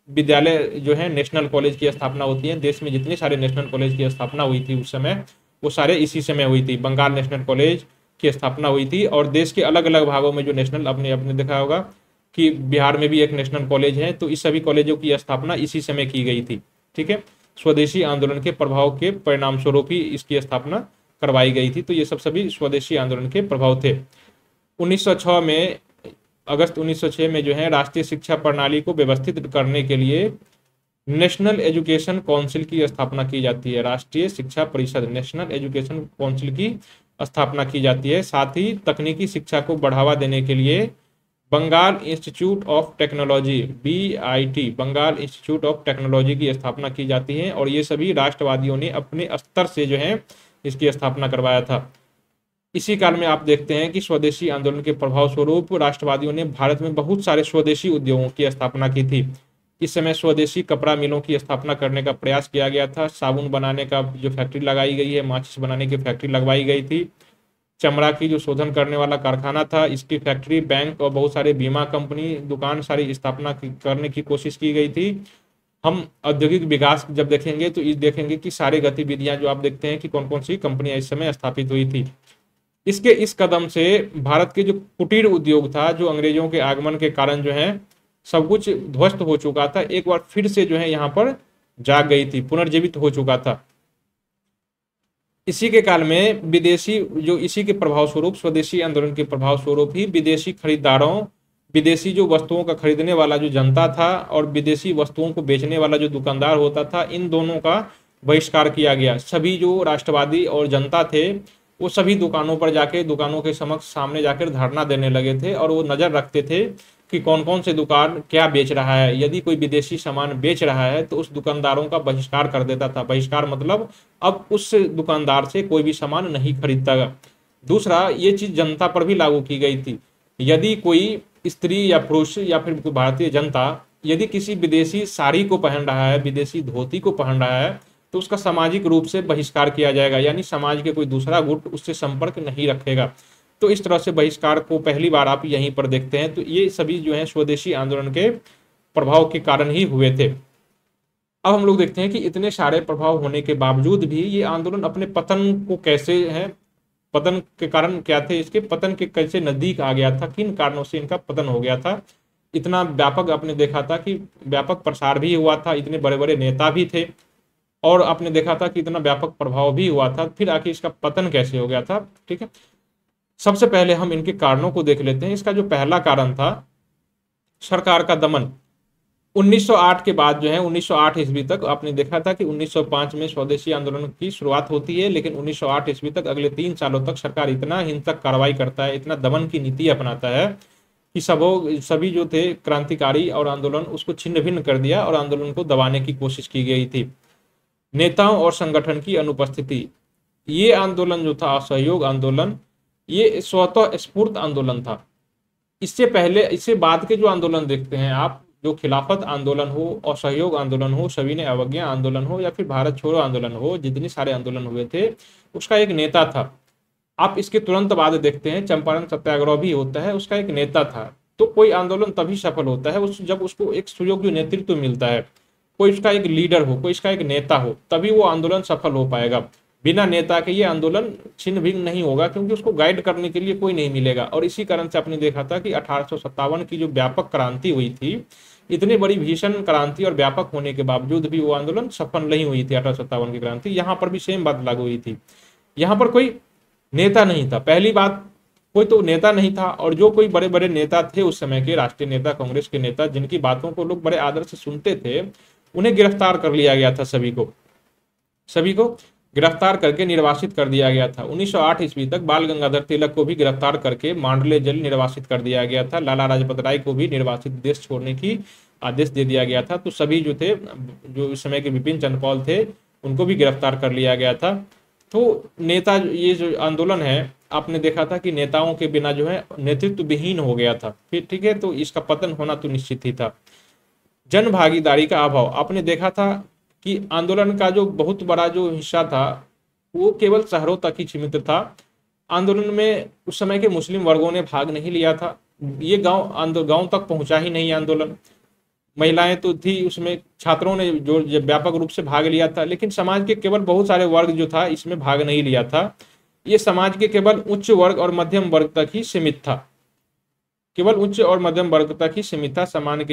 विद्यालय जो है नेशनल कॉलेज की स्थापना होती है। देश में जितने सारे नेशनल कॉलेज की स्थापना हुई थी उस समय, वो सारे इसी समय हुई थी। बंगाल नेशनल कॉलेज की स्थापना हुई थी। और देश के अलग अलग भागों में जो नेशनल, आपने देखा होगा कि बिहार में भी एक नेशनल कॉलेज है। तो इस सभी कॉलेजों की स्थापना इसी समय की गई थी। ठीक है, स्वदेशी आंदोलन के प्रभाव के परिणाम स्वरूप ही इसकी स्थापना करवाई गई थी। तो ये सब सभी स्वदेशी आंदोलन के प्रभाव थे। 1906 में, अगस्त 1906 में जो है राष्ट्रीय शिक्षा प्रणाली को व्यवस्थित करने के लिए नेशनल एजुकेशन काउंसिल की स्थापना की जाती है। राष्ट्रीय शिक्षा परिषद, नेशनल एजुकेशन काउंसिल की स्थापना की जाती है। साथ ही तकनीकी शिक्षा को बढ़ावा देने के लिए Bengal Institute of Technology, BIT, Bengal Institute of Technology की स्थापना की जाती है। और ये सभी राष्ट्रवादियों ने अपने स्तर से जो है इसकी स्थापना करवाया था। इसी काल में आप देखते हैं कि स्वदेशी आंदोलन के प्रभाव स्वरूप राष्ट्रवादियों ने भारत में बहुत सारे स्वदेशी उद्योगों की स्थापना की थी। इस समय स्वदेशी कपड़ा मिलों की स्थापना करने का प्रयास किया गया था। साबुन बनाने का जो फैक्ट्री लगाई गई है, माचिस बनाने की फैक्ट्री लगवाई गई थी। चमड़ा की जो शोधन करने वाला कारखाना था, इसकी फैक्ट्री, बैंक और बहुत सारे बीमा कंपनी, दुकान सारी स्थापना करने की कोशिश की गई थी। हम औद्योगिक विकास जब देखेंगे तो इस देखेंगे कि सारी गतिविधियां जो आप देखते हैं कि कौन कौन सी कंपनियां इस समय स्थापित हुई थी। इस कदम से भारत के जो कुटीर उद्योग था, जो अंग्रेजों के आगमन के कारण जो है सब कुछ ध्वस्त हो चुका था, एक बार फिर से जो है यहाँ पर जाग गई थी, पुनर्जीवित हो चुका था। इसी के काल में विदेशी जो इसी के प्रभाव स्वरूप, स्वदेशी आंदोलन के प्रभाव स्वरूप ही विदेशी खरीदारों, विदेशी जो वस्तुओं का खरीदने वाला जो जनता था और विदेशी वस्तुओं को बेचने वाला जो दुकानदार होता था, इन दोनों का बहिष्कार किया गया। सभी जो राष्ट्रवादी और जनता थे वो सभी दुकानों पर जाके, दुकानों के समक्ष सामने जाकर धरना देने लगे थे और वो नजर रखते थे कि कौन कौन से दुकान क्या बेच रहा है। यदि कोई विदेशी सामान बेच रहा है तो उस दुकानदारों का बहिष्कार कर देता था। बहिष्कार मतलब अब उस दुकानदार से कोई भी सामान नहीं खरीदता। दूसरा, ये चीज जनता पर भी लागू की गई थी। यदि कोई स्त्री या पुरुष या फिर भारतीय जनता यदि किसी विदेशी साड़ी को पहन रहा है, विदेशी धोती को पहन रहा है, तो उसका सामाजिक रूप से बहिष्कार किया जाएगा, यानी समाज के कोई दूसरा गुट उससे संपर्क नहीं रखेगा। तो इस तरह से बहिष्कार को पहली बार आप यहीं पर देखते हैं। तो ये सभी जो है स्वदेशी आंदोलन के प्रभाव के कारण ही हुए थे। अब हम लोग देखते हैं कि इतने सारे प्रभाव होने के बावजूद भी ये आंदोलन अपने पतन को कैसे है, पतन के कारण क्या थे, इसके पतन के कैसे नजदीक आ गया था, किन कारणों से इनका पतन हो गया था। इतना व्यापक आपने देखा था कि व्यापक प्रसार भी हुआ था, इतने बड़े बड़े नेता भी थे और आपने देखा था कि इतना व्यापक प्रभाव भी हुआ था, फिर आखिर इसका पतन कैसे हो गया था। ठीक है, सबसे पहले हम इनके कारणों को देख लेते हैं। इसका जो पहला कारण था सरकार का दमन। 1908 के बाद जो है 1908 ईस्वी तक आपने देखा था कि 1905 में स्वदेशी आंदोलन की शुरुआत होती है, लेकिन 1908 ईस्वी तक अगले 3 सालों तक सरकार इतना हिंसक कार्रवाई करता है, इतना दमन की नीति अपनाता है कि सभी जो थे क्रांतिकारी और आंदोलन उसको छिन्न भिन्न कर दिया और आंदोलन को दबाने की कोशिश की गई थी। नेताओं और संगठन की अनुपस्थिति। ये आंदोलन जो था, असहयोग आंदोलन, ये स्वतः स्फूर्त आंदोलन था। इससे पहले, इससे बाद के जो आंदोलन देखते हैं आप, जो खिलाफत आंदोलन हो, असहयोग आंदोलन हो, सविनय अवज्ञा आंदोलन हो या फिर भारत छोड़ो आंदोलन हो, जितने सारे आंदोलन हुए थे उसका एक नेता था। आप इसके तुरंत बाद देखते हैं चंपारण सत्याग्रह भी होता है, उसका एक नेता था। तो कोई आंदोलन तभी सफल होता है जब उसको एक सुयोग्य नेतृत्व मिलता है, कोई उसका एक लीडर हो, कोई इसका एक नेता हो, तभी वो आंदोलन सफल हो पाएगा। बिना नेता के ये आंदोलन छिन्न भिन्न नहीं होगा, क्योंकि उसको गाइड करने के लिए कोई नहीं मिलेगा। और इसी कारण से आपने देखा था कि 1857 की जो व्यापक क्रांति हुई थी, इतनी बड़ी भीषण क्रांति और व्यापक होने के बावजूद भी वो आंदोलन सफल नहीं हुई थी। 1857 की क्रांति, यहाँ पर भी सेम बात लागू हुई थी। यहाँ पर कोई नेता नहीं था, पहली बात, कोई तो नेता नहीं था। और जो कोई बड़े बड़े नेता थे उस समय के राष्ट्रीय नेता, कांग्रेस के नेता, जिनकी बातों को लोग बड़े आदर से सुनते थे, उन्हें गिरफ्तार कर लिया गया था। सभी को गिरफ्तार करके निर्वासित कर दिया गया था। 1908 ईस्वी तक बाल गंगाधर तिलक को भी गिरफ्तार करके मांडले जेल निर्वासित कर दिया गया था। लाला लाजपत राय को भी निर्वासित देश छोड़ने की आदेश दे दिया गया था। तो सभी जो थे, जो इस समय के विपिन चंद्र पॉल थे, उनको भी गिरफ्तार कर लिया गया था। तो नेता, ये जो आंदोलन है, आपने देखा था कि नेताओं के बिना जो है नेतृत्व विहीन हो गया था। फिर ठीक है, तो इसका पतन होना तो निश्चित ही था। जन भागीदारी का अभाव, आपने देखा था कि आंदोलन का जो बहुत बड़ा जो हिस्सा था वो केवल शहरों तक ही सीमित था। आंदोलन में उस समय के मुस्लिम वर्गों ने भाग नहीं लिया था। ये गांव तक पहुंचा ही नहीं आंदोलन। महिलाएं तो थी उसमें, छात्रों ने जो व्यापक रूप से भाग लिया था, लेकिन समाज के केवल बहुत सारे वर्ग जो था इसमें भाग नहीं लिया था। ये समाज के केवल उच्च वर्ग और मध्यम वर्ग तक ही सीमित था, केवल उच्च और मध्यम वर्ग तक ही सीमित था। समाज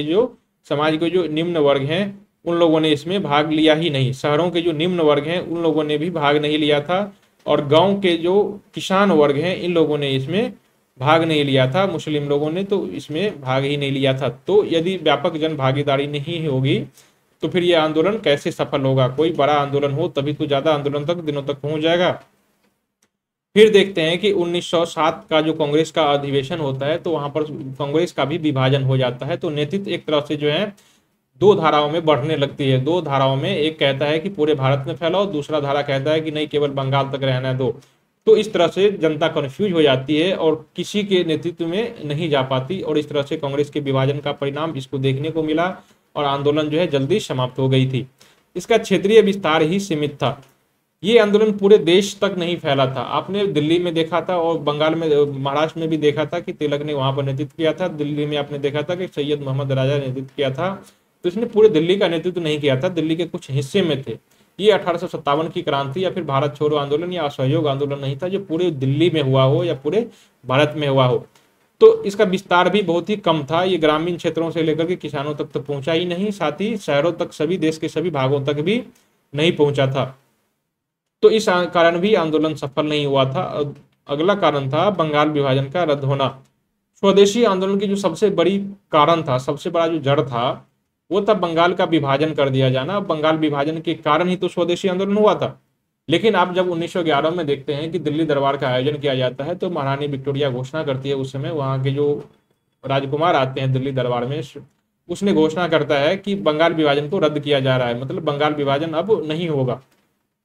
के जो निम्न वर्ग हैं उन लोगों ने इसमें भाग लिया ही नहीं। शहरों के जो निम्न वर्ग हैं उन लोगों ने भी भाग नहीं लिया था, और गांव के जो किसान वर्ग हैं इन लोगों ने इसमें भाग नहीं लिया था। मुस्लिम लोगों ने तो इसमें भाग ही नहीं लिया था। तो यदि व्यापक जन भागीदारी नहीं होगी तो फिर ये आंदोलन कैसे सफल होगा? कोई बड़ा आंदोलन हो तभी तो ज्यादा आंदोलन तक दिनों तक पहुंच जाएगा। फिर देखते हैं कि 1907 का जो कांग्रेस का अधिवेशन होता है, तो वहां पर कांग्रेस का भी विभाजन हो जाता है। तो नेतृत्व एक तरह से जो है दो धाराओं में बढ़ने लगती है। दो धाराओं में, एक कहता है कि पूरे भारत में फैलाओ, दूसरा धारा कहता है कि नहीं, केवल बंगाल तक रहना दो। तो इस तरह से जनता कंफ्यूज हो जाती है और किसी के नेतृत्व में नहीं जा पाती, और इस तरह से कांग्रेस के विभाजन का परिणाम इसको देखने को मिला और आंदोलन जो है जल्दी समाप्त हो गई थी। इसका क्षेत्रीय विस्तार ही सीमित था। ये आंदोलन पूरे देश तक नहीं फैला था। आपने दिल्ली में देखा था और बंगाल में, महाराष्ट्र में भी देखा था कि तिलक ने वहां पर नेतृत्व किया था। दिल्ली में आपने देखा था कि सैयद मोहम्मद राजा ने नेतृत्व किया था। तो इसने पूरे दिल्ली का नेतृत्व नहीं किया था, दिल्ली के कुछ हिस्से में थे। ये 1857 की क्रांति या फिर भारत छोड़ो आंदोलन या असहयोग आंदोलन नहीं था जो पूरे दिल्ली में हुआ हो या पूरे भारत में हुआ हो। तो इसका विस्तार भी बहुत ही कम था। ये ग्रामीण क्षेत्रों से लेकर के किसानों तक तो पहुंचा ही नहीं, साथ ही शहरों तक, सभी देश के सभी भागों तक भी नहीं पहुंचा था। तो इस कारण भी आंदोलन सफल नहीं हुआ था। अगला कारण था बंगाल विभाजन का रद्द होना। स्वदेशी आंदोलन की जो सबसे बड़ी कारण था, सबसे बड़ा जो जड़ था, वो था बंगाल का विभाजन कर दिया जाना। बंगाल विभाजन के कारण ही तो स्वदेशी आंदोलन हुआ था। लेकिन आप जब 1911 में देखते हैं कि दिल्ली दरबार का आयोजन किया जाता है, तो महारानी विक्टोरिया घोषणा करती है, उस समय वहां के जो राजकुमार आते हैं दिल्ली दरबार में, उसने घोषणा करता है कि बंगाल विभाजन को रद्द किया जा रहा है, मतलब बंगाल विभाजन अब नहीं होगा।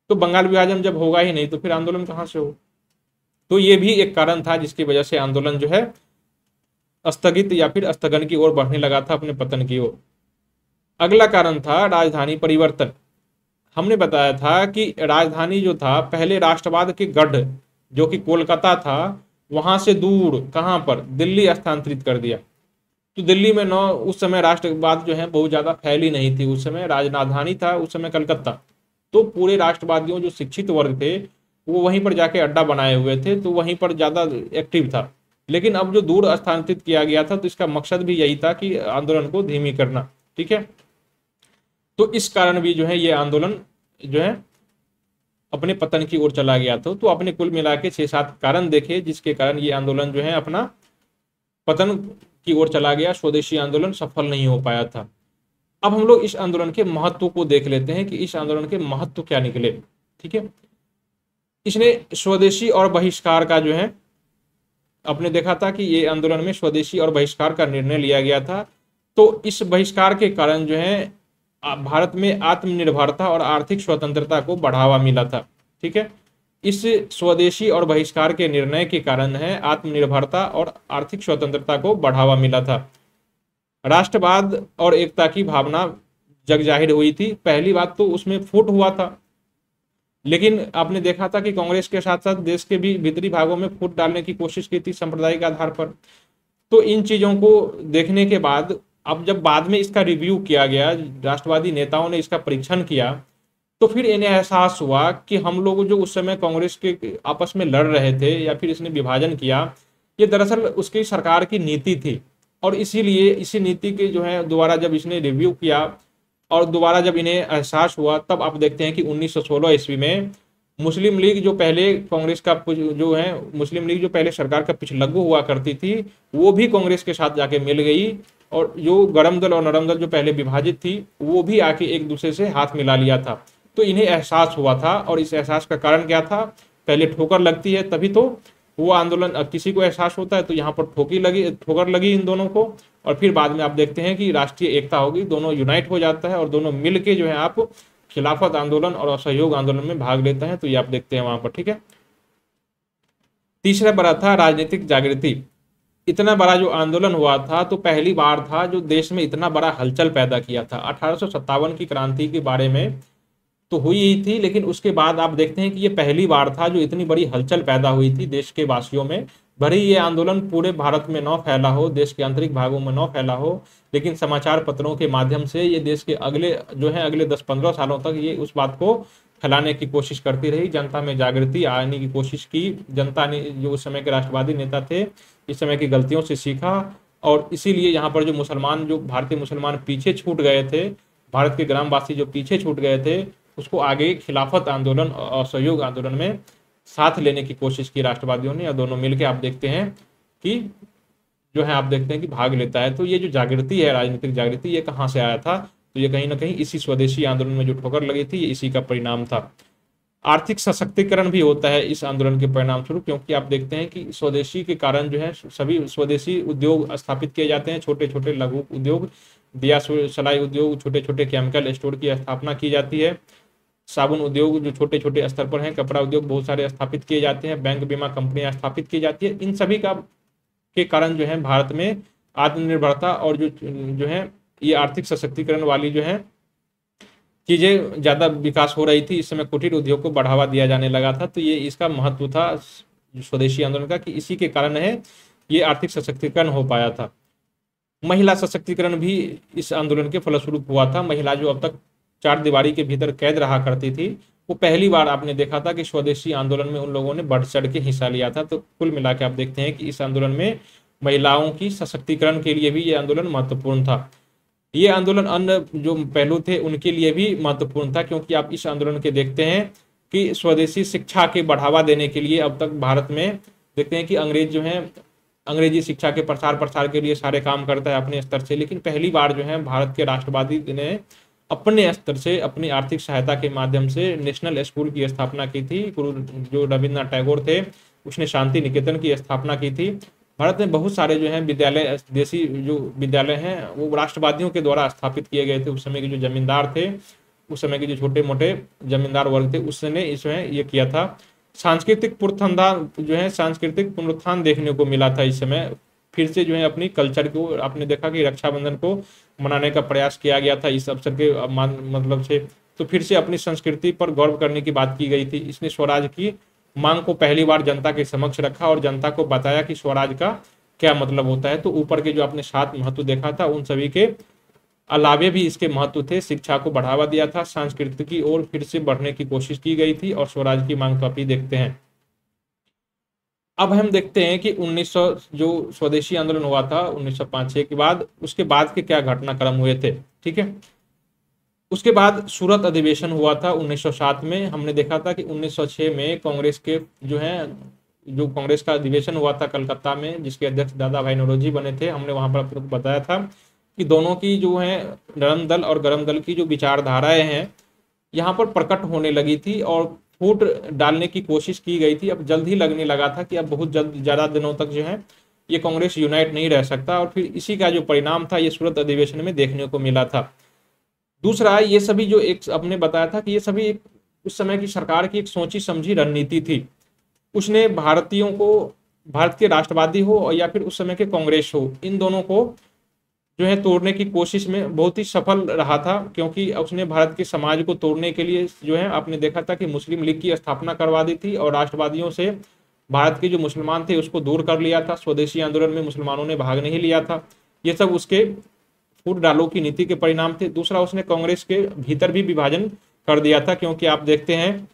तो बंगाल विभाजन जब होगा ही नहीं तो फिर आंदोलन कहाँ से हो? तो ये भी एक कारण था जिसकी वजह से आंदोलन जो है स्थगित या फिर स्थगन की ओर बढ़ने लगा था, अपने पतन की ओर। अगला कारण था राजधानी परिवर्तन। हमने बताया था कि राजधानी जो था, पहले राष्ट्रवाद के गढ़ जो कि कोलकाता था, वहां से दूर कहां पर, दिल्ली स्थानांतरित कर दिया। तो दिल्ली में उस समय राष्ट्रवाद जो है बहुत ज्यादा फैली नहीं थी। उस समय राजधानी था उस समय कलकत्ता। तो पूरे राष्ट्रवादियों जो शिक्षित वर्ग थे वो वहीं पर जाके अड्डा बनाए हुए थे, तो वहीं पर ज्यादा एक्टिव था। लेकिन अब जो दूर स्थानांतरित किया गया था, तो इसका मकसद भी यही था कि आंदोलन को धीमी करना। ठीक है, तो इस कारण भी जो है ये आंदोलन जो है अपने पतन की ओर चला गया था। तो आपने कुल मिला के 6-7 कारण देखे जिसके कारण ये आंदोलन जो है अपना पतन की ओर चला गया। स्वदेशी आंदोलन सफल नहीं हो पाया था। अब हम लोग इस आंदोलन के महत्व को देख लेते हैं कि इस आंदोलन के महत्व क्या निकले। ठीक है, इसने स्वदेशी और बहिष्कार का जो है, आपने देखा था कि ये आंदोलन में स्वदेशी और बहिष्कार का निर्णय लिया गया था। तो इस बहिष्कार के कारण जो है भारत में आत्मनिर्भरता और आर्थिक स्वतंत्रता को बढ़ावा मिला था। ठीक है, इस स्वदेशी और बहिष्कार के निर्णय के कारण है आत्मनिर्भरता और आर्थिक स्वतंत्रता को बढ़ावा मिला था। राष्ट्रवाद और एकता की भावना जग जाहिर हुई थी। पहली बात तो उसमें फूट हुआ था, लेकिन आपने देखा था कि कांग्रेस के साथ साथ देश के भी भीतरी भागों में फूट डालने की कोशिश की थी सांप्रदायिक आधार पर। तो इन चीजों को देखने के बाद, अब जब बाद में इसका रिव्यू किया गया, राष्ट्रवादी नेताओं ने इसका परीक्षण किया, तो फिर इन्हें एहसास हुआ कि हम लोग जो उस समय कांग्रेस के आपस में लड़ रहे थे या फिर इसने विभाजन किया, ये दरअसल उसकी सरकार की नीति थी। और इसीलिए इसी नीति के जो है दोबारा जब इसने रिव्यू किया और दोबारा जब इन्हें एहसास हुआ, तब आप देखते हैं कि 1916 ईस्वी में मुस्लिम लीग जो पहले कांग्रेस का जो है मुस्लिम लीग जो पहले सरकार का पिछलग्गू हुआ करती थी, वो भी कांग्रेस के साथ जाके मिल गई। और जो गरम दल और नरम दल जो पहले विभाजित थी, वो भी आके एक दूसरे से हाथ मिला लिया था। तो इन्हें एहसास हुआ था, और इस एहसास का कारण क्या था? पहले ठोकर लगती है तभी तो वो आंदोलन, किसी को एहसास होता है, तो यहाँ पर ठोकर लगी इन दोनों को। और फिर बाद में आप देखते हैं कि राष्ट्रीय एकता होगी, दोनों यूनाइट हो जाता है और दोनों मिल के जो है आप खिलाफत आंदोलन और असहयोग आंदोलन में भाग लेते हैं। तो ये आप देखते हैं वहां पर, ठीक है। तीसरा बड़ा था राजनीतिक जागृति। इतना बड़ा जो आंदोलन हुआ था, तो पहली बार था जो देश में इतना बड़ा हलचल पैदा किया था। 1857 की क्रांति के बारे में तो हुई ही थी, लेकिन उसके बाद आप देखते हैं कि ये पहली बार था जो इतनी बड़ी हलचल पैदा हुई थी देश के वासियों में। भले ही ये आंदोलन पूरे भारत में न फैला हो, देश के आंतरिक भागों में न फैला हो, लेकिन समाचार पत्रों के माध्यम से ये देश के अगले 10-15 सालों तक ये उस बात को फैलाने की कोशिश करती रही। जनता में जागृति आने की कोशिश की। जनता ने, जो उस समय के राष्ट्रवादी नेता थे, इस समय की गलतियों से सीखा। और इसीलिए यहाँ पर जो भारतीय मुसलमान पीछे छूट गए थे, भारत के ग्रामवासी जो पीछे छूट गए थे, उसको आगे खिलाफत आंदोलन और असहयोग आंदोलन में साथ लेने की कोशिश की राष्ट्रवादियों ने। और दोनों मिलकर आप देखते हैं कि जो है आप देखते हैं कि भाग लेता है। तो ये जो जागृति है, राजनीतिक जागृति, ये कहाँ से आया था? तो ये कहीं ना कहीं इसी स्वदेशी आंदोलन में जो ठोकर लगी थी, ये इसी का परिणाम था। आर्थिक सशक्तिकरण भी होता है इस आंदोलन के परिणाम स्वरूप, क्योंकि आप देखते हैं कि स्वदेशी के कारण जो है सभी स्वदेशी उद्योग स्थापित किए जाते हैं। छोटे छोटे लघु उद्योग, दिया सलाई उद्योग, छोटे छोटे केमिकल स्टोर की स्थापना की जाती है। साबुन उद्योग जो छोटे छोटे स्तर पर हैं, कपड़ा उद्योग बहुत सारे स्थापित किए जाते हैं, बैंक बीमा कंपनियां स्थापित की जाती है। इन सभी का के कारण जो है भारत में आत्मनिर्भरता और जो है ये आर्थिक सशक्तिकरण वाली जो है चीजें ज्यादा विकास हो रही थी। इस समय कुटीर उद्योग को बढ़ावा दिया जाने लगा था। तो ये इसका महत्व था स्वदेशी आंदोलन का, कि इसी के कारण है ये आर्थिक सशक्तिकरण हो पाया था। महिला सशक्तिकरण भी इस आंदोलन के फलस्वरूप हुआ था। महिला जो अब तक चार दीवारी के भीतर कैद रहा करती थी, वो पहली बार आपने देखा था कि स्वदेशी आंदोलन में उन लोगों ने बढ़ चढ़ के हिस्सा लिया था। तो कुल मिला के आप देखते हैं कि इस आंदोलन में महिलाओं की सशक्तिकरण के लिए भी ये आंदोलन महत्वपूर्ण था। ये आंदोलन अन्य जो पहलू थे उनके लिए भी महत्वपूर्ण था, क्योंकि आप इस आंदोलन के देखते हैं कि स्वदेशी शिक्षा के बढ़ावा देने के लिए अब तक भारत में देखते हैं कि अंग्रेज जो है अंग्रेजी शिक्षा के प्रसार के लिए सारे काम करता है अपने स्तर से। लेकिन पहली बार जो है भारत के राष्ट्रवादी ने अपने स्तर से अपनी आर्थिक सहायता के माध्यम से नेशनल स्कूल की स्थापना की थी। गुरु जो रविन्द्रनाथ टैगोर थे, उसने शांति निकेतन की स्थापना की थी। भारत में बहुत सारे जो हैं विद्यालय, देसी जो विद्यालय हैं, वो राष्ट्रवादियों के द्वारा स्थापित किए गए थे। उस समय के जो जमींदार थे, उस समय के जो छोटे मोटे जमींदार वर्ग थे, उसने इसमें ये किया था। सांस्कृतिक पुनरुत्थान देखने को मिला था इस समय। फिर से जो है अपनी कल्चर को, आपने देखा कि रक्षाबंधन को मनाने का प्रयास किया गया था इस अवसर के मतलब से। तो फिर से अपनी संस्कृति पर गौरव करने की बात की गई थी। इसने स्वराज की मांग को पहली बार जनता के समक्ष रखा और जनता को बताया कि स्वराज का क्या मतलब होता है। तो ऊपर के जो आपने 7 महत्व देखा था, उन सभी के अलावे भी इसके महत्व थे। शिक्षा को बढ़ावा दिया था, संस्कृति की ओर फिर से बढ़ने की कोशिश की गई थी, और स्वराज की मांग को आप ही देखते हैं। अब हम देखते हैं कि 1900 जो स्वदेशी आंदोलन हुआ था 1905-6 के बाद, उसके बाद के क्या घटनाक्रम हुए थे, ठीक है। उसके बाद सूरत अधिवेशन हुआ था 1907 में। हमने देखा था कि 1906 में कांग्रेस के जो कांग्रेस का अधिवेशन हुआ था कलकत्ता में, जिसके अध्यक्ष दादा भाई नौरोजी बने थे। हमने वहां पर आपको बताया था कि दोनों की जो है नरम दल और गरम दल की जो विचारधाराएं हैं, यहाँ पर प्रकट होने लगी थी और फूट डालने की कोशिश की गई थी। अब जल्द ही लगने लगा था कि अब बहुत जल्द, ज्यादा दिनों तक जो है ये कांग्रेस यूनाइट नहीं रह सकता। और फिर इसी का जो परिणाम था, ये सूरत अधिवेशन में देखने को मिला था। दूसरा, ये सभी जो एक आपने बताया था कि ये सभी उस समय की सरकार की एक सोची समझी रणनीति थी। उसने भारतीयों को, भारत के राष्ट्रवादी हो या फिर उस समय के कांग्रेस हो, इन दोनों को जो है तोड़ने की कोशिश में बहुत ही सफल रहा था। क्योंकि उसने भारत के समाज को तोड़ने के लिए जो है आपने देखा था कि मुस्लिम लीग की स्थापना करवा दी थी, और राष्ट्रवादियों से भारत के जो मुसलमान थे उसको दूर कर लिया था। स्वदेशी आंदोलन में मुसलमानों ने भाग नहीं लिया था। ये सब उसके फूट डालो की नीति के परिणाम थे। दूसरा, उसने कांग्रेस के भीतर भी विभाजन कर दिया था, क्योंकि आप देखते हैं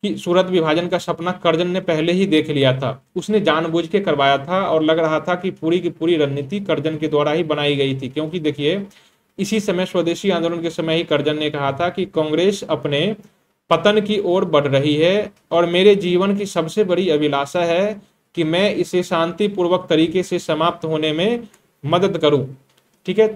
कि सूरत विभाजन का सपना कर्जन ने पहले ही देख लिया था। उसने जानबूझ के करवाया था और लग रहा था कि पूरी की पूरी रणनीति कर्जन के द्वारा ही बनाई गई थी, क्योंकि देखिए इसी समय स्वदेशी आंदोलन के समय ही कर्जन ने कहा था कि कांग्रेस अपने पतन की ओर बढ़ रही है और मेरे जीवन की सबसे बड़ी अभिलाषा है कि मैं इसे शांतिपूर्वक तरीके से समाप्त होने में मदद करूं। ठीक है,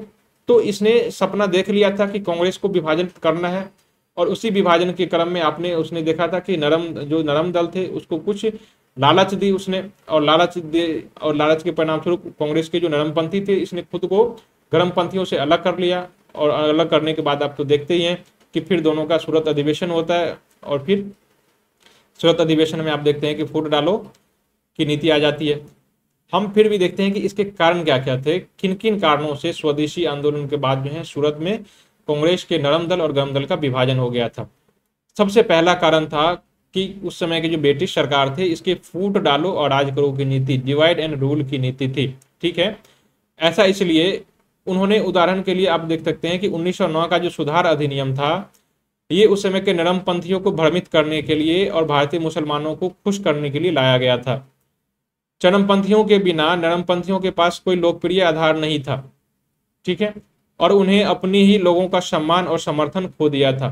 तो इसने सपना देख लिया था कि कांग्रेस को विभाजन करना है, और उसी विभाजन के क्रम में उसने देखा था कि नरम दल थे उसको कुछ लालच दी उसने, और लालच के परिणाम स्वरूप कांग्रेस के जो नरमपंथी थे इसने खुद को गर्मपंथियों से अलग कर लिया। और अलग करने के बाद आप तो देखते ही हैं कि फिर दोनों का सूरत अधिवेशन होता है, और फिर सूरत अधिवेशन में आप देखते हैं कि फूट डालो की नीति आ जाती है। हम फिर भी देखते हैं कि इसके कारण क्या क्या थे, किन किन कारणों से स्वदेशी आंदोलन के बाद जो है सूरत में कांग्रेस के नरम दल और गर्म दल का विभाजन हो गया था। सबसे पहला कारण था कि उस समय की जो ब्रिटिश सरकार थे इसके फूट डालो और राज करो की नीति, डिवाइड एंड रूल की नीति थी। ठीक है, ऐसा इसलिए उन्होंने, उदाहरण के लिए आप देख सकते हैं कि 1909 का जो सुधार अधिनियम था ये उस समय के नरमपंथियों को भ्रमित करने के लिए और भारतीय मुसलमानों को खुश करने के लिए लाया गया था। चरमपंथियों के बिना नरमपंथियों के पास कोई लोकप्रिय आधार नहीं था। ठीक है, और उन्हें अपनी ही लोगों का सम्मान और समर्थन खो दिया था।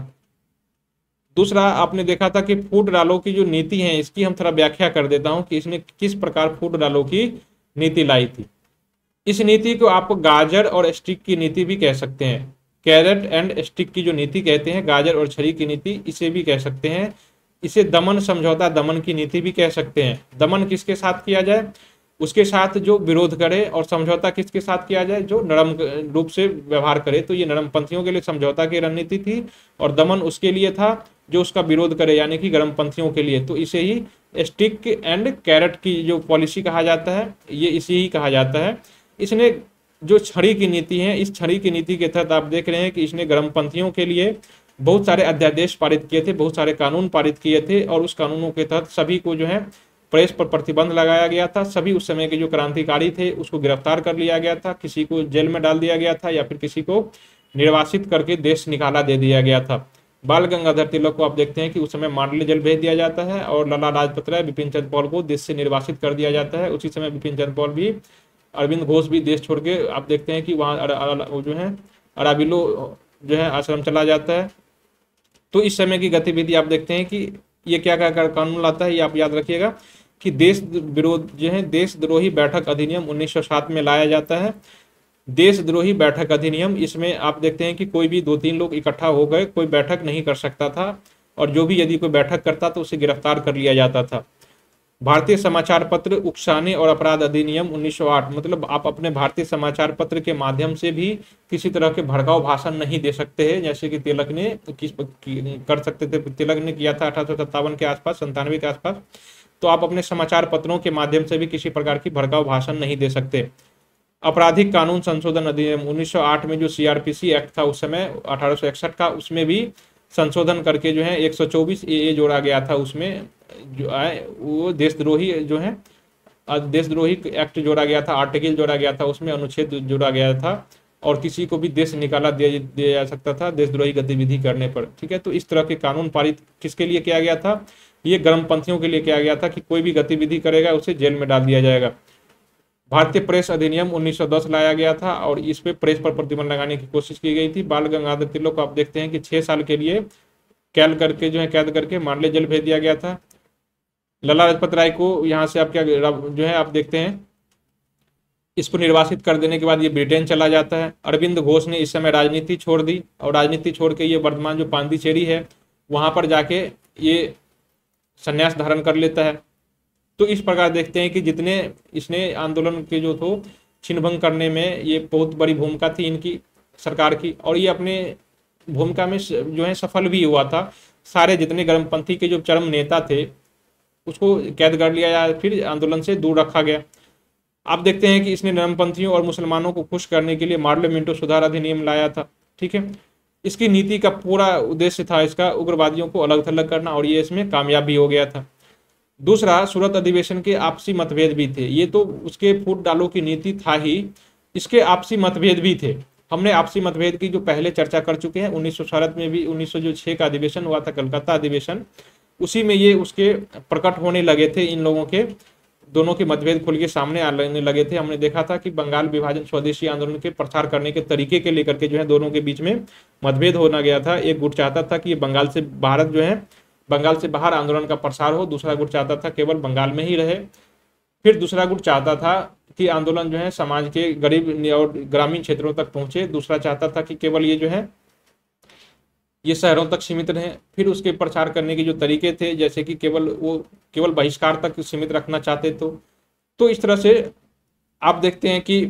दूसरा, आपने देखा था कि फूट डालो की जो नीति है इसकी हम थोड़ा व्याख्या कर देता हूं कि इसने किस प्रकार फूट डालो की नीति लाई थी। इस नीति को आप गाजर और स्टिक की नीति भी कह सकते हैं। कैरेट एंड स्टिक की जो नीति कहते हैं, गाजर और छड़ी की नीति, इसे भी कह सकते हैं। इसे दमन समझौता दमन की नीति भी कह सकते हैं। दमन किसके साथ किया जाए, उसके साथ जो विरोध करे, और समझौता किसके साथ किया जाए, जो नरम रूप से व्यवहार करे। तो ये नरमपंथियों के लिए समझौता की रणनीति थी, और दमन उसके लिए था जो उसका विरोध करे, यानी कि गर्मपंथियों के लिए। तो इसे ही स्टिक एंड कैरेट की जो पॉलिसी कहा जाता है, ये इसे ही कहा जाता है। इसने जो छड़ी की नीति है, इस छड़ी की नीति के तहत आप देख रहे हैं कि इसने गर्मपंथियों के लिए बहुत सारे अध्यादेश पारित किए थे, बहुत सारे कानून पारित किए थे, और उस कानूनों के तहत सभी को जो है प्रेस पर प्रतिबंध लगाया गया था। सभी उस समय के जो क्रांतिकारी थे उसको गिरफ्तार कर लिया गया था, किसी को जेल में डाल दिया गया था, या फिर किसी को निर्वासित करके देश निकाला दे दिया गया था। बाल गंगाधर तिलक को आप देखते हैं कि उस समय मांडले जेल भेज दिया जाता है, और लाला लाजपत राय, बिपिन चंद्र पॉल को देश से निर्वासित कर दिया जाता है। उसी समय बिपिन चंद्र पॉल भी, अरविंद घोष भी देश छोड़ के आप देखते हैं कि वहाँ जो है अराबिलो जो है आश्रम चला जाता है। तो इस समय की गतिविधि आप देखते हैं कि ये क्या क्या कानून लाता है, ये आप याद रखिएगा कि देश विरोध जो है देशद्रोही बैठक अधिनियम 1907 में लाया जाता है। देशद्रोही बैठक अधिनियम, इसमें आप देखते हैं कि कोई भी 2-3 लोग इकट्ठा हो गए कोई बैठक नहीं कर सकता था, और जो भी यदि कोई बैठक करता तो उसे गिरफ्तार कर लिया जाता था। भारतीय समाचार पत्र उकसाने और अपराध अधिनियम 1908, मतलब आप अपने भारतीय समाचार पत्र के माध्यम से भी किसी तरह के भड़काऊ भाषण नहीं दे सकते हैं, जैसे कि तिलक ने कर सकते थे। तिलक ने किया था 1857 के आसपास, 97 के आसपास। तो आप अपने समाचार पत्रों के माध्यम से भी किसी प्रकार की भड़काऊ भाषण नहीं दे सकते। आपराधिक कानून संशोधन अधिनियम 1908 में जो सीआरपीसी एक्ट था उस समय 1861 का, उसमें भी संशोधन करके जो है 124 ए जोड़ा गया था। उसमें जो है वो देशद्रोही जो है देशद्रोही एक्ट जोड़ा गया था, आर्टिकल जोड़ा गया था, उसमें अनुच्छेद जोड़ा गया था, और किसी को भी देश निकाला दिया जा सकता था देशद्रोही गतिविधि करने पर। ठीक है, तो इस तरह के कानून पारित किसके लिए किया गया था, ये गर्मपंथियों के लिए किया गया था कि कोई भी गतिविधि करेगा उसे जेल में डाल दिया जाएगा। भारतीय प्रेस अधिनियम 1910 लाया गया था, और इस पे प्रेस पर प्रतिबंध लगाने की कोशिश की गई थी। बाल गंगाधर तिलक को आप देखते हैं कि 6 साल के लिए कैद करके मांडले जेल भेज दिया गया था। लाला लाजपत राय को यहाँ से आप क्या जो है आप देखते हैं इसको निर्वासित कर देने के बाद ये ब्रिटेन चला जाता है। अरविंद घोष ने इस समय राजनीति छोड़ दी, और राजनीति छोड़ के ये वर्तमान जो पांडिचेरी है वहां पर जाके ये संन्यास धारण कर लेता है। तो इस प्रकार देखते हैं कि जितने इसने आंदोलन के जो थो छिन्न-भंग करने में ये बहुत बड़ी भूमिका थी इनकी सरकार की, और ये अपने भूमिका में जो है सफल भी हुआ था। सारे जितने गर्मपंथी के जो चरम नेता थे उसको कैद कर लिया या फिर आंदोलन से दूर रखा गया। आप देखते हैं कि इसने नरमपंथियों और मुसलमानों को खुश करने के लिए मार्ले मिंटो सुधार अधिनियम लाया था। ठीक है, इसकी नीति का पूरा उद्देश्य था इसका उग्रवादियों को अलग थलग करना, और ये इसमें कामयाब भी हो गया था। दूसरा, सूरत अधिवेशन के आपसी मतभेद भी थे। ये तो उसके फूट डालो की नीति था ही, इसके आपसी मतभेद भी थे। हमने आपसी मतभेद की जो पहले चर्चा कर चुके हैं, 1907 में भी 1906 का अधिवेशन हुआ था, कलकत्ता अधिवेशन, उसी में ये उसके प्रकट होने लगे थे। इन लोगों के दोनों के मतभेद खुल के सामने आने लगे थे। हमने देखा था कि बंगाल विभाजन स्वदेशी आंदोलन के प्रचार करने के तरीके के लेकर के जो है दोनों के बीच में मतभेद होना गया था। एक गुट चाहता था कि बंगाल से भारत जो है बंगाल से बाहर आंदोलन का प्रसार हो, दूसरा गुट चाहता था केवल बंगाल में ही रहे। फिर दूसरा गुट चाहता था कि आंदोलन जो है समाज के गरीब और ग्रामीण क्षेत्रों तक पहुंचे, दूसरा चाहता था कि केवल ये जो है ये शहरों तक सीमित रहे। फिर उसके प्रचार करने के जो तरीके थे, जैसे कि केवल बहिष्कार तक सीमित रखना चाहते तो इस तरह से आप देखते हैं कि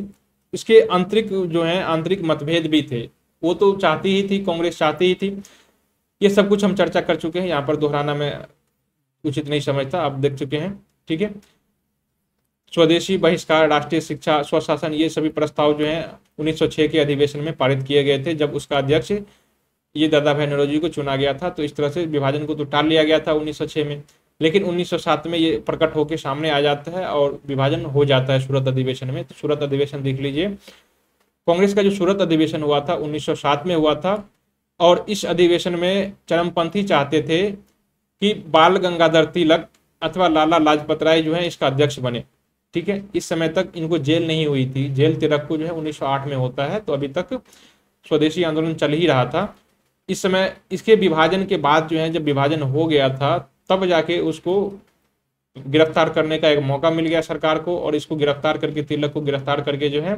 इसके आंतरिक मतभेद भी थे। वो तो चाहती ही थी, कांग्रेस चाहती ही थी। ये सब कुछ हम चर्चा कर चुके हैं, यहाँ पर दोहराना मैं उचित नहीं समझता, आप देख चुके हैं। ठीक है, स्वदेशी बहिष्कार, राष्ट्रीय शिक्षा, स्वशासन, ये सभी प्रस्ताव जो हैं 1906 के अधिवेशन में पारित किए गए थे, जब उसका अध्यक्ष ये दादा भाई नौरोजी को चुना गया था। तो इस तरह से विभाजन को तो टाल लिया गया था 1906 में, लेकिन 1907 में ये प्रकट होकर सामने आ जाता है और विभाजन हो जाता है सूरत अधिवेशन में। तो सूरत अधिवेशन देख लीजिए, कांग्रेस का जो सूरत अधिवेशन हुआ था 1907 में हुआ था, और इस अधिवेशन में चरमपंथी चाहते थे कि बाल गंगाधर तिलक अथवा लाला लाजपत राय जो है इसका अध्यक्ष बने। ठीक है, इस समय तक इनको जेल नहीं हुई थी। जेल तिलक को जो है 1908 में होता है, तो अभी तक स्वदेशी आंदोलन चल ही रहा था। इस समय इसके विभाजन के बाद जो है, जब विभाजन हो गया था, तब जाके उसको गिरफ्तार करने का एक मौका मिल गया सरकार को, और इसको गिरफ्तार करके, तिलक को गिरफ्तार करके जो है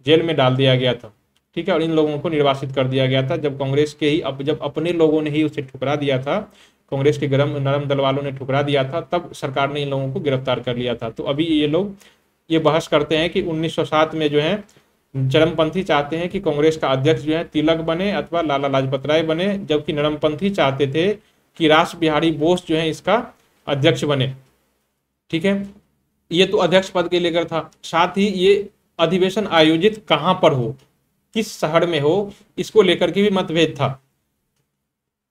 जेल में डाल दिया गया था। ठीक है, और इन लोगों को निर्वासित कर दिया गया था। जब कांग्रेस के ही जब अपने लोगों ने ही उसे ठुकरा दिया था, कांग्रेस के नरम दल वालों ने ठुकरा दिया था, तब सरकार ने इन लोगों को गिरफ्तार कर लिया था। तो अभी ये लोग ये बहस करते हैं कि 1907 में जो है चरमपंथी चाहते हैं कि कांग्रेस का अध्यक्ष जो है तिलक बने अथवा लाला लाजपत राय बने, जबकि नरमपंथी चाहते थे कि रास बिहारी बोस जो है इसका अध्यक्ष बने। ठीक है, ये तो अध्यक्ष पद के लेकर था। साथ ही ये अधिवेशन आयोजित कहां पर हो, किस शहर में हो, इसको लेकर के भी मतभेद था।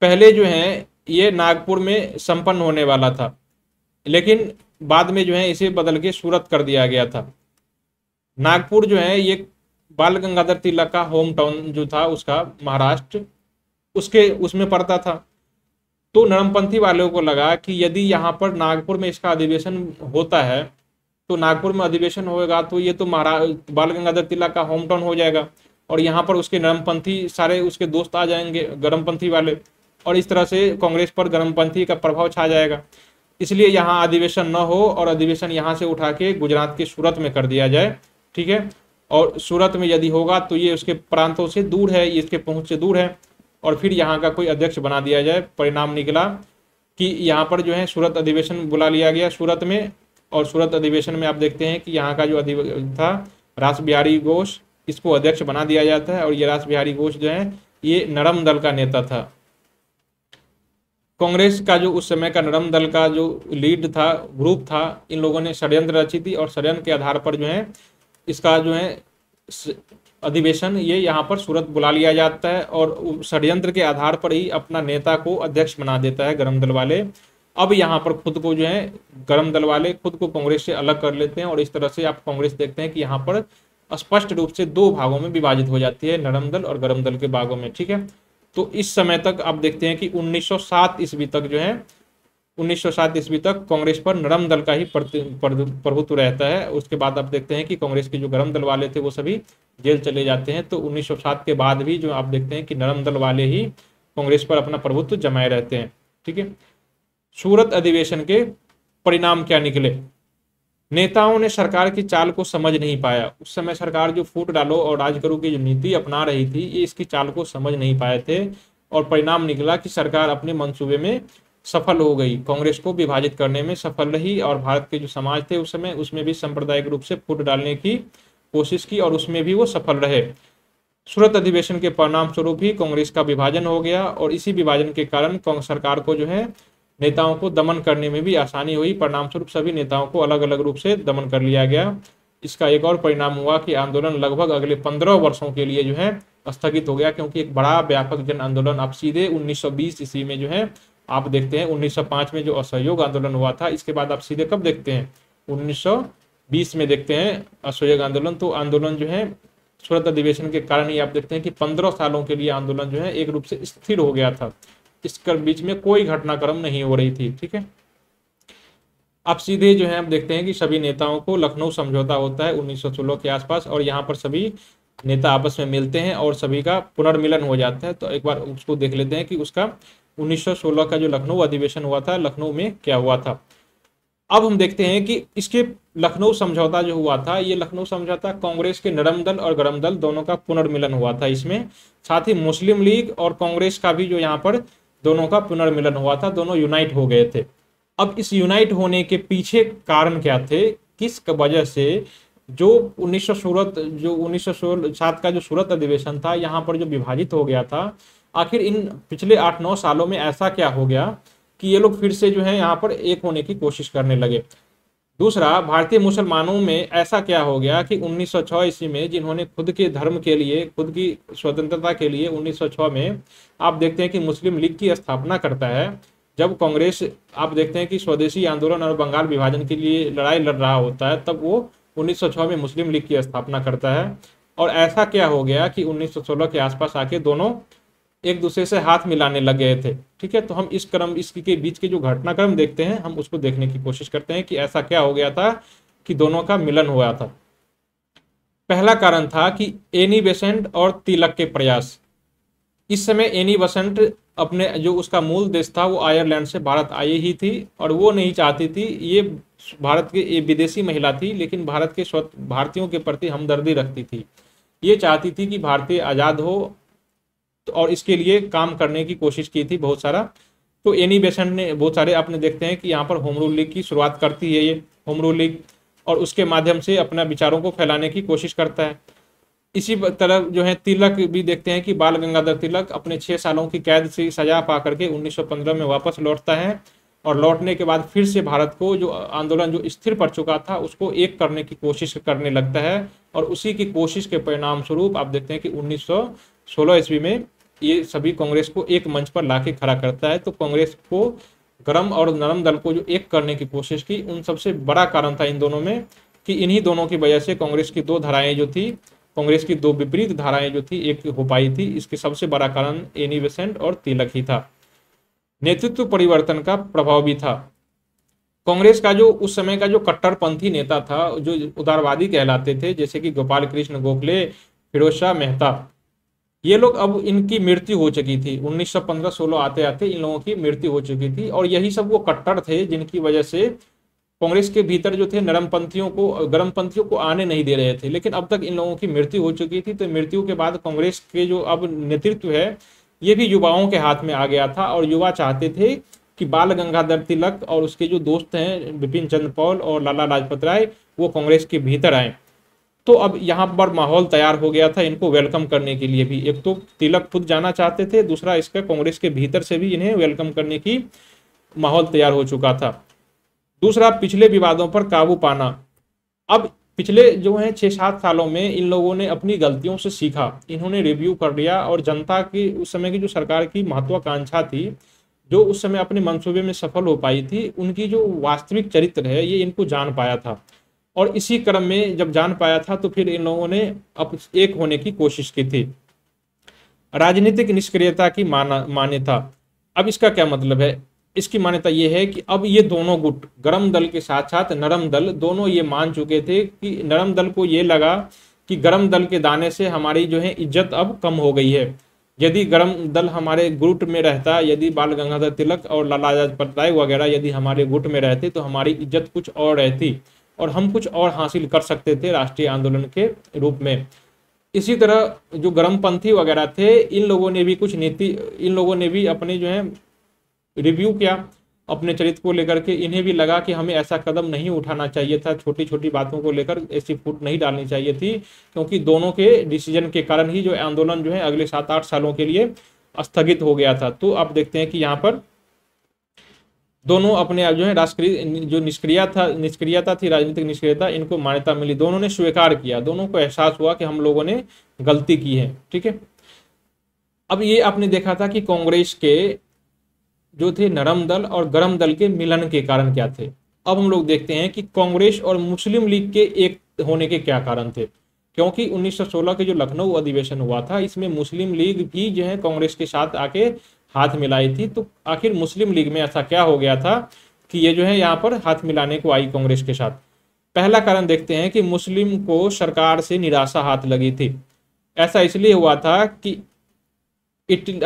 पहले जो है ये नागपुर में संपन्न होने वाला था, लेकिन बाद में जो है इसे बदल के सूरत कर दिया गया था। नागपुर जो है ये बाल गंगाधर तिलक का होम टाउन जो था उसका, महाराष्ट्र, उसमें पड़ता था। तो नरमपंथी वालों को लगा कि यदि यहाँ पर नागपुर में इसका अधिवेशन होता है, तो नागपुर में अधिवेशन होगा तो ये तो बाल गंगाधर तिलक का होम टाउन हो जाएगा, और यहाँ पर उसके नरमपंथी सारे उसके दोस्त आ जाएंगे, गरमपंथी वाले, और इस तरह से कांग्रेस पर गरमपंथी का प्रभाव छा जाएगा। इसलिए यहाँ अधिवेशन न हो और अधिवेशन यहाँ से उठा के गुजरात के सूरत में कर दिया जाए। ठीक है, और सूरत में यदि होगा तो ये उसके प्रांतों से दूर है, ये इसके पहुंच से दूर है, और फिर यहाँ का कोई अध्यक्ष बना दिया जाए। परिणाम निकला कि यहाँ पर जो है सूरत अधिवेशन बुला लिया गया सूरत में, और सूरत अधिवेशन में आप देखते हैं कि यहाँ का जो अधिवेशन था रास बिहारी घोष, इसको अध्यक्ष बना दिया जाता है। और ये रास बिहारी घोष जो है ये नरम दल का नेता था। कांग्रेस का जो उस समय का नरम दल का जो लीड था, ग्रुप था, इन लोगों ने षड्यंत्र रची थी, और षड्यंत्र के आधार पर जो है इसका जो है अधिवेशन ये यहाँ पर सूरत बुला लिया जाता है, और षड्यंत्र के आधार पर ही अपना नेता को अध्यक्ष बना देता है गरम दल वाले। अब यहाँ पर खुद को जो है गरम दल वाले खुद को कांग्रेस से अलग कर लेते हैं, और इस तरह से आप कांग्रेस देखते हैं कि यहाँ पर स्पष्ट रूप से दो भागों में विभाजित हो जाती है, नरम दल और गरम दल के भागों में। ठीक है, तो इस समय तक आप देखते हैं कि 1907 ईस्वी तक जो है 1907 ईस्वी तक कांग्रेस पर नरम दल का ही प्रभुत्व रहता है। उसके बाद आप देखते हैं कि कांग्रेस के जो गरम दल वाले थे वो सभी जेल चले जाते हैं। तो 1907 के बाद भी जो आप देखते हैं कि नरम दल वाले ही कांग्रेस पर अपना प्रभुत्व जमाए रहते हैं। ठीक है, सूरत अधिवेशन के परिणाम क्या निकले? नेताओं ने सरकार की चाल को समझ नहीं पाया। उस समय सरकार जो फूट डालो और राज करो की जो नीति अपना रही थी, ये इसकी चाल को समझ नहीं पाए थे, और परिणाम निकला कि सरकार अपने मंसूबे में सफल हो गई, कांग्रेस को विभाजित करने में सफल रही, और भारत के जो समाज थे उस समय उसमें भी सांप्रदायिक रूप से फूट डालने की कोशिश की, और उसमें भी वो सफल रहे। सूरत अधिवेशन के परिणाम स्वरूप ही कांग्रेस का विभाजन हो गया, और इसी विभाजन के कारण सरकार को जो है नेताओं को दमन करने में भी आसानी हुई। परिणाम स्वरूप सभी नेताओं को अलग अलग रूप से दमन कर लिया गया। इसका एक और परिणाम हुआ कि आंदोलन लगभग अगले 15 वर्षों के लिए जो है स्थगित हो गया, क्योंकि एक बड़ा व्यापक जन आंदोलन अब सीधे 1920 ईस्वी में जो है आप देखते हैं 1905 में जो असहयोग आंदोलन हुआ था, इसके बाद आप सीधे कब देखते हैं 1920 में देखते हैं असहयोग आंदोलन। तो आंदोलन जो है सूरत अधिवेशन के कारण ही आप देखते हैं कि 15 सालों के लिए आंदोलन जो है एक रूप से स्थिर हो गया था। इसके बीच में कोई घटनाक्रम नहीं हो रही थी। ठीक है, अब सीधे जो है हम देखते हैं कि सभी नेताओं को लखनऊ समझौता होता है 1916 के आसपास, और यहाँ पर सभी नेता आपस में मिलते हैं और सभी का पुनर्मिलन हो जाता है। तो एक बार उसको देख लेते हैं कि उसका 1916 का जो लखनऊ अधिवेशन हुआ था, लखनऊ में क्या हुआ था। अब हम देखते हैं कि इसके लखनऊ समझौता जो हुआ था, ये लखनऊ समझौता कांग्रेस के नरम दल और गरम दल दोनों का पुनर्मिलन हुआ था इसमें, साथ ही मुस्लिम लीग और कांग्रेस का भी जो यहाँ पर दोनों का पुनर्मिलन हुआ था, दोनों यूनाइट हो गए थे। अब इस यूनाइट होने के पीछे कारण क्या थे, किस वजह से जो 1907 का जो सूरत अधिवेशन था, यहाँ पर जो विभाजित हो गया था, आखिर इन पिछले 8-9 सालों में ऐसा क्या हो गया कि ये लोग फिर से जो है यहाँ पर एक होने की कोशिश करने लगे। दूसरा, भारतीय मुसलमानों में ऐसा क्या हो गया कि 1906 ईस्वी में जिन्होंने खुद के धर्म के लिए, खुद की स्वतंत्रता के लिए 1906 में आप देखते हैं कि मुस्लिम लीग की स्थापना करता है। जब कांग्रेस आप देखते हैं कि स्वदेशी आंदोलन और बंगाल विभाजन के लिए लड़ाई लड़ रहा होता है, तब वो 1906 में मुस्लिम लीग की स्थापना करता है। और ऐसा क्या हो गया कि 1916 के आसपास आके दोनों एक दूसरे से हाथ मिलाने लग गए थे। ठीक है, तो हम इस क्रम, इसके बीच के जो घटनाक्रम देखते हैं, हम उसको देखने की कोशिश करते हैं कि ऐसा क्या हो गया था कि दोनों का मिलन हुआ था। पहला कारण था कि एनी बेसेंट और तिलक के प्रयास। इस समय एनी बेसेंट अपने जो उसका मूल देश था वो आयरलैंड से भारत आई ही थी, और वो नहीं चाहती थी, ये भारत के ये विदेशी महिला थी, लेकिन भारत के भारतीयों के प्रति हमदर्दी रखती थी। ये चाहती थी कि भारतीय आज़ाद हो, और इसके लिए काम करने की कोशिश की थी बहुत सारा। तो एनी बेसेंट ने बहुत सारे, आपने देखते हैं कि यहाँ पर होम रूल लीग की शुरुआत करती है, ये होम रूल लीग, और उसके माध्यम से अपना विचारों को फैलाने की कोशिश करता है। इसी तरह जो है तिलक भी देखते हैं कि बाल गंगाधर तिलक अपने 6 सालों की कैद से सजा पा करके 1915 में वापस लौटता है, और लौटने के बाद फिर से भारत को जो आंदोलन जो स्थिर पड़ चुका था उसको एक करने की कोशिश करने लगता है। और उसी की कोशिश के परिणाम स्वरूप आप देखते हैं कि 1916 ईस्वी में ये सभी कांग्रेस को एक मंच पर लाके खड़ा करता है। तो कांग्रेस को गरम और नरम दल को जो एक करने की कोशिश की, उन सबसे बड़ा कारण था इन दोनों में कि इन्हीं दोनों की वजह से कांग्रेस की दो धाराएं जो थी, कांग्रेस की दो विपरीत धाराएं जो थी, एक हो पाई थी। इसके सबसे बड़ा कारण एनी बेसेंट और तिलक ही था। नेतृत्व परिवर्तन का प्रभाव भी था। कांग्रेस का जो उस समय का जो कट्टरपंथी नेता था, जो उदारवादी कहलाते थे, जैसे कि गोपाल कृष्ण गोखले, फिरोज शाह मेहता, ये लोग, अब इनकी मृत्यु हो चुकी थी। 1915-16 आते आते इन लोगों की मृत्यु हो चुकी थी, और यही सब वो कट्टर थे जिनकी वजह से कांग्रेस के भीतर जो थे नरमपंथियों को, गरमपंथियों को आने नहीं दे रहे थे। लेकिन अब तक इन लोगों की मृत्यु हो चुकी थी, तो मृत्यु के बाद कांग्रेस के जो अब नेतृत्व है, ये भी युवाओं के हाथ में आ गया था। और युवा चाहते थे कि बाल गंगाधर तिलक और उसके जो दोस्त हैं बिपिन चंद्र पॉल और लाला लाजपत राय, वो कांग्रेस के भीतर आए। तो अब यहाँ पर माहौल तैयार हो गया था इनको वेलकम करने के लिए भी। एक तो तिलक खुद जाना चाहते थे, दूसरा इसका कांग्रेस के भीतर से भी इन्हें वेलकम करने की माहौल तैयार हो चुका था। दूसरा, पिछले विवादों पर काबू पाना। अब पिछले जो है 6-7 सालों में इन लोगों ने अपनी गलतियों से सीखा, इन्होंने रिव्यू कर लिया, और जनता की उस समय की जो सरकार की महत्वाकांक्षा थी, जो उस समय अपने मंसूबे में सफल हो पाई थी, उनकी जो वास्तविक चरित्र है ये इनको जान पाया था। और इसी क्रम में जब जान पाया था तो फिर इन लोगों ने अब एक होने की कोशिश की थी। राजनीतिक निष्क्रियता की मान्यता। अब इसका क्या मतलब है? इसकी मान्यता यह है कि अब ये दोनों गुट, गरम दल के साथ साथ नरम दल, दोनों ये मान चुके थे कि नरम दल को ये लगा कि गरम दल के दाने से हमारी जो है इज्जत अब कम हो गई है। यदि गरम दल हमारे गुट में रहता, यदि बाल गंगाधर तिलक और लाला लाजपत राय वगैरह यदि हमारे गुट में रहते, तो हमारी इज्जत कुछ और रहती और हम कुछ और हासिल कर सकते थे राष्ट्रीय आंदोलन के रूप में। इसी तरह जो गरमपंथी वगैरह थे, इन लोगों ने भी कुछ नीति, इन लोगों ने भी अपने जो है रिव्यू किया अपने चरित्र को लेकर के। इन्हें भी लगा कि हमें ऐसा कदम नहीं उठाना चाहिए था, छोटी छोटी बातों को लेकर ऐसी फूट नहीं डालनी चाहिए थी, क्योंकि दोनों के डिसीजन के कारण ही जो आंदोलन जो है अगले 7-8 सालों के लिए स्थगित हो गया था। तो आप देखते हैं कि यहाँ पर दोनों अपने आप जो है राष्ट्रीय जो निष्क्रियता थी, राजनीतिक निष्क्रियता, इनको मान्यता मिली, दोनों ने स्वीकार किया, दोनों को एहसास हुआ कि हम लोगों ने गलती की है। ठीक है, अब ये आपने देखा था कि कांग्रेस के जो थे नरम दल और गरम दल के मिलन के कारण क्या थे। अब हम लोग देखते हैं कि कांग्रेस और मुस्लिम लीग के एक होने के क्या कारण थे। क्योंकि 1916 के जो लखनऊ अधिवेशन हुआ था, इसमें मुस्लिम लीग भी जो है कांग्रेस के साथ आके हाथ मिलाई थी। तो आखिर मुस्लिम लीग में ऐसा क्या हो गया था कि ये जो है यहाँ पर हाथ मिलाने को आई कांग्रेस के साथ? पहला कारण देखते हैं कि मुस्लिम को सरकार से निराशा हाथ लगी थी। ऐसा इसलिए हुआ था कि